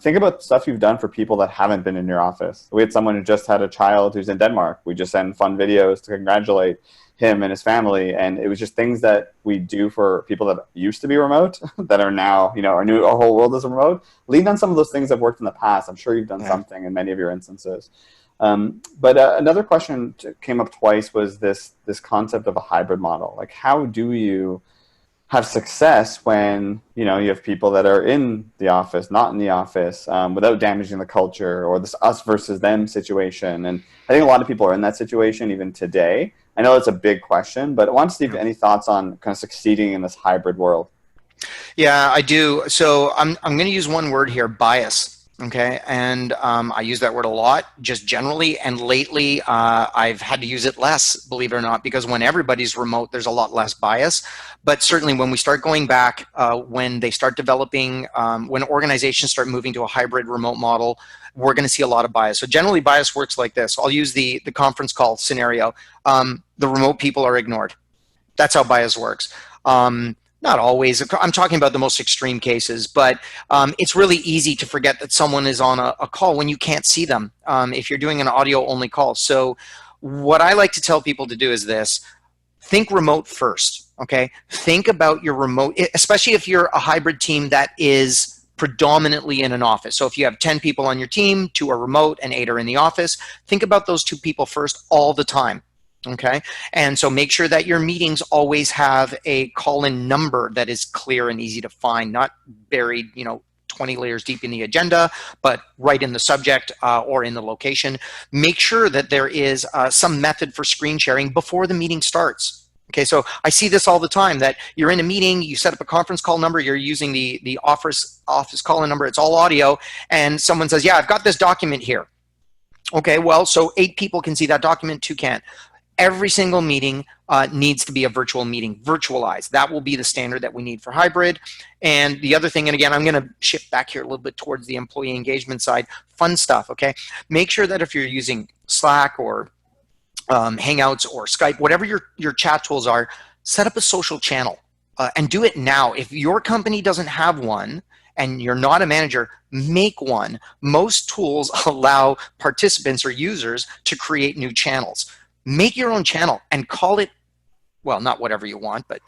Think about stuff you've done for people that haven't been in your office. We had someone who just had a child who's in Denmark. We just send fun videos to congratulate him and his family, and it was just things that we do for people that used to be remote that are now, our whole world is remote. Lean on some of those things that have worked in the past. I'm sure you've done something in many of your instances. But another question came up twice was this concept of a hybrid model. Like, how do you have success when you have people that are in the office, not in the office, without damaging the culture, or this us versus them situation? And I think a lot of people are in that situation even today. I know it's a big question, but I want to see if any thoughts on kind of succeeding in this hybrid world. Yeah, I do. So I'm going to use one word here: bias. Okay, and I use that word a lot, just generally, and lately I've had to use it less, believe it or not, because when everybody's remote, there's a lot less bias. But certainly when we start going back, when they start developing, when organizations start moving to a hybrid remote model, we're going to see a lot of bias. So generally bias works like this. I'll use the conference call scenario. The remote people are ignored. That's how bias works. Not always. I'm talking about the most extreme cases, but it's really easy to forget that someone is on a call when you can't see them if you're doing an audio-only call. So what I like to tell people to do is this: think remote first, okay? Think about your remote, especially if you're a hybrid team that is predominantly in an office. So if you have 10 people on your team, 2 are remote and 8 are in the office, think about those 2 people first all the time. Okay, and so make sure that your meetings always have a call-in number that is clear and easy to find, not buried, 20 layers deep in the agenda, but right in the subject or in the location. Make sure that there is some method for screen sharing before the meeting starts. Okay, so I see this all the time, that you're in a meeting, you set up a conference call number, you're using the office call-in number, it's all audio, and someone says, yeah, I've got this document here. Okay, well, so 8 people can see that document, 2 can't. Every single meeting needs to be a virtual meeting, virtualized. That will be the standard that we need for hybrid. And the other thing, and again, I'm going to shift back here a little bit towards the employee engagement side, fun stuff, okay? Make sure that if you're using Slack or Hangouts or Skype, whatever your chat tools are, set up a social channel and do it now. If your company doesn't have one, and you're not a manager, make one. Most tools allow participants or users to create new channels. Make your own channel and call it, well, not whatever you want, but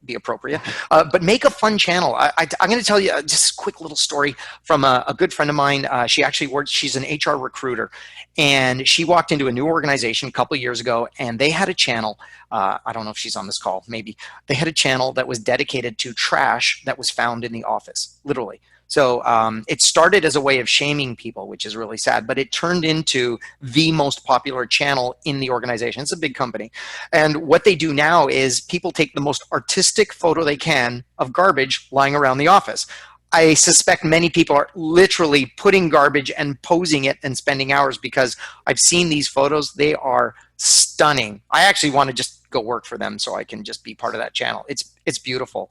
be appropriate. But make a fun channel. I'm going to tell you just a quick little story from a good friend of mine. She actually works, she's an HR recruiter, and she walked into a new organization a couple of years ago, and they had a channel. I don't know if she's on this call, maybe. They had a channel that was dedicated to trash that was found in the office, literally. So it started as a way of shaming people, which is really sad, but it turned into the most popular channel in the organization. It's a big company. And what they do now is people take the most artistic photo they can of garbage lying around the office. I suspect many people are literally putting garbage and posing it and spending hours, because I've seen these photos. They are stunning. I actually want to just go work for them so I can just be part of that channel. It's beautiful.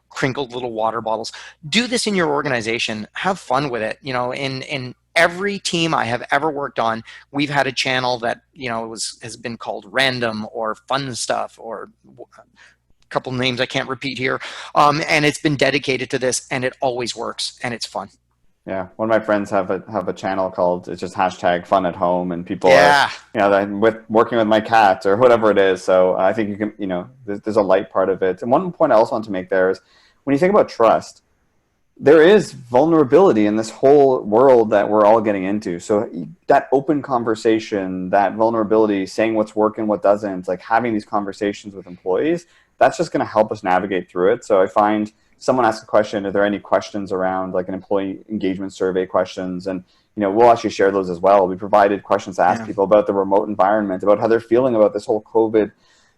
Crinkled little water bottles. Do this in your organization. Have fun with it. In every team I have ever worked on, we've had a channel that has been called random or fun stuff, or a couple names I can't repeat here. And it's been dedicated to this, and it always works, and it's fun. Yeah, one of my friends have a channel called, it's just hashtag fun at home, and people are working with my cat or whatever it is. So I think you can, there's a light part of it. And one point I also want to make there is, when you think about trust, there is vulnerability in this whole world that we're all getting into. So that open conversation, that vulnerability, saying what's working, what doesn't, like having these conversations with employees, that's just going to help us navigate through it. So I find someone asks a question, are there any questions around like an employee engagement survey questions? And, we'll actually share those as well. We provided questions to ask people about the remote environment, about how they're feeling about this whole COVID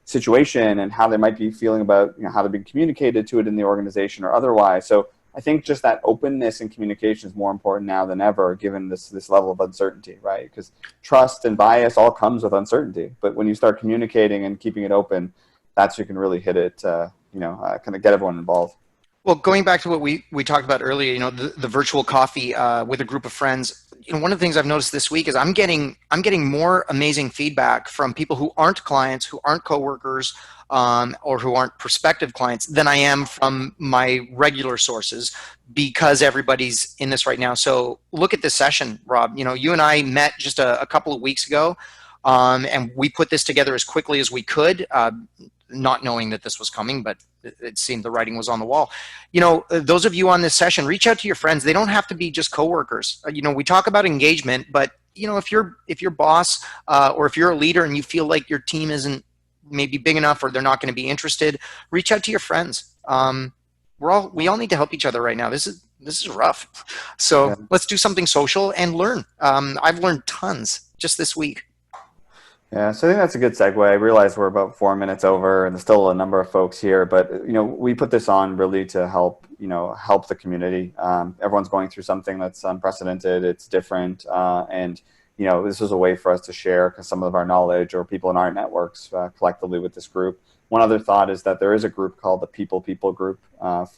situation, and how they might be feeling about, how they're being communicated to it in the organization or otherwise. So I think just that openness and communication is more important now than ever, given this level of uncertainty, right? Because trust and bias all comes with uncertainty. But when you start communicating and keeping it open, that's when you can really hit it, kind of get everyone involved. Well, going back to what we talked about earlier, the virtual coffee with a group of friends. One of the things I've noticed this week is I'm getting more amazing feedback from people who aren't clients, who aren't coworkers, or who aren't prospective clients than I am from my regular sources, because everybody's in this right now. So look at this session, Rob. You and I met just a couple of weeks ago, and we put this together as quickly as we could. Not knowing that this was coming, but it seemed the writing was on the wall. Those of you on this session, reach out to your friends. They don't have to be just coworkers. We talk about engagement, but if your boss or if you're a leader and you feel like your team isn't maybe big enough or they're not going to be interested, reach out to your friends. We all need to help each other right now. This is rough. So let's do something social and learn. I've learned tons just this week. Yeah, so I think that's a good segue. I realize we're about 4 minutes over, and there's still a number of folks here, but we put this on really to help help the community. Everyone's going through something that's unprecedented. It's different, and this was a way for us to share some of our knowledge or people in our networks collectively with this group. One other thought is that there is a group called the People group.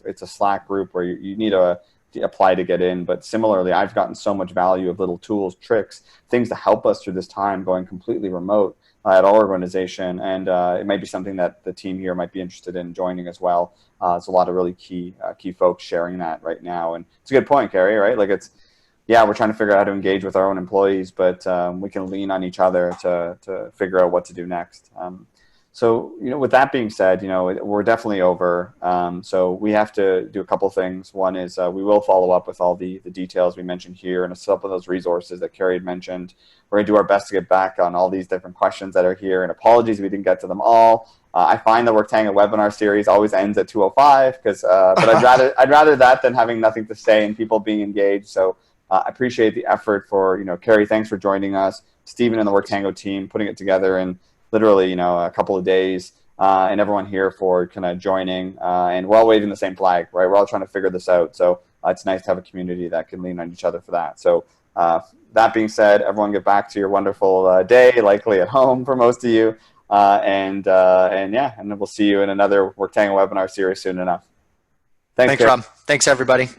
It's a Slack group where you need to apply to get in, but similarly, I've gotten so much value of little tools, tricks, things to help us through this time going completely remote at our organization, and it might be something that the team here might be interested in joining as well. There's a lot of really key folks sharing that right now, and it's a good point, Carrie, right? Like we're trying to figure out how to engage with our own employees, but we can lean on each other to figure out what to do next. So, with that being said, we're definitely over. So we have to do a couple things. One is we will follow up with all the details we mentioned here and some of those resources that Carrie had mentioned. We're going to do our best to get back on all these different questions that are here. And apologies we didn't get to them all. I find the WorkTango webinar series always ends at 2:05 but I'd rather that than having nothing to say and people being engaged. So I appreciate the effort for Carrie. Thanks for joining us. Stephen and the WorkTango team putting it together in literally, a couple of days, and everyone here for kind of joining, and we're all waving the same flag, right? We're all trying to figure this out. So it's nice to have a community that can lean on each other for that. So that being said, everyone get back to your wonderful day, likely at home for most of you. And then we'll see you in another WorkTango webinar series soon enough. Thanks, Rob. Thanks, everybody.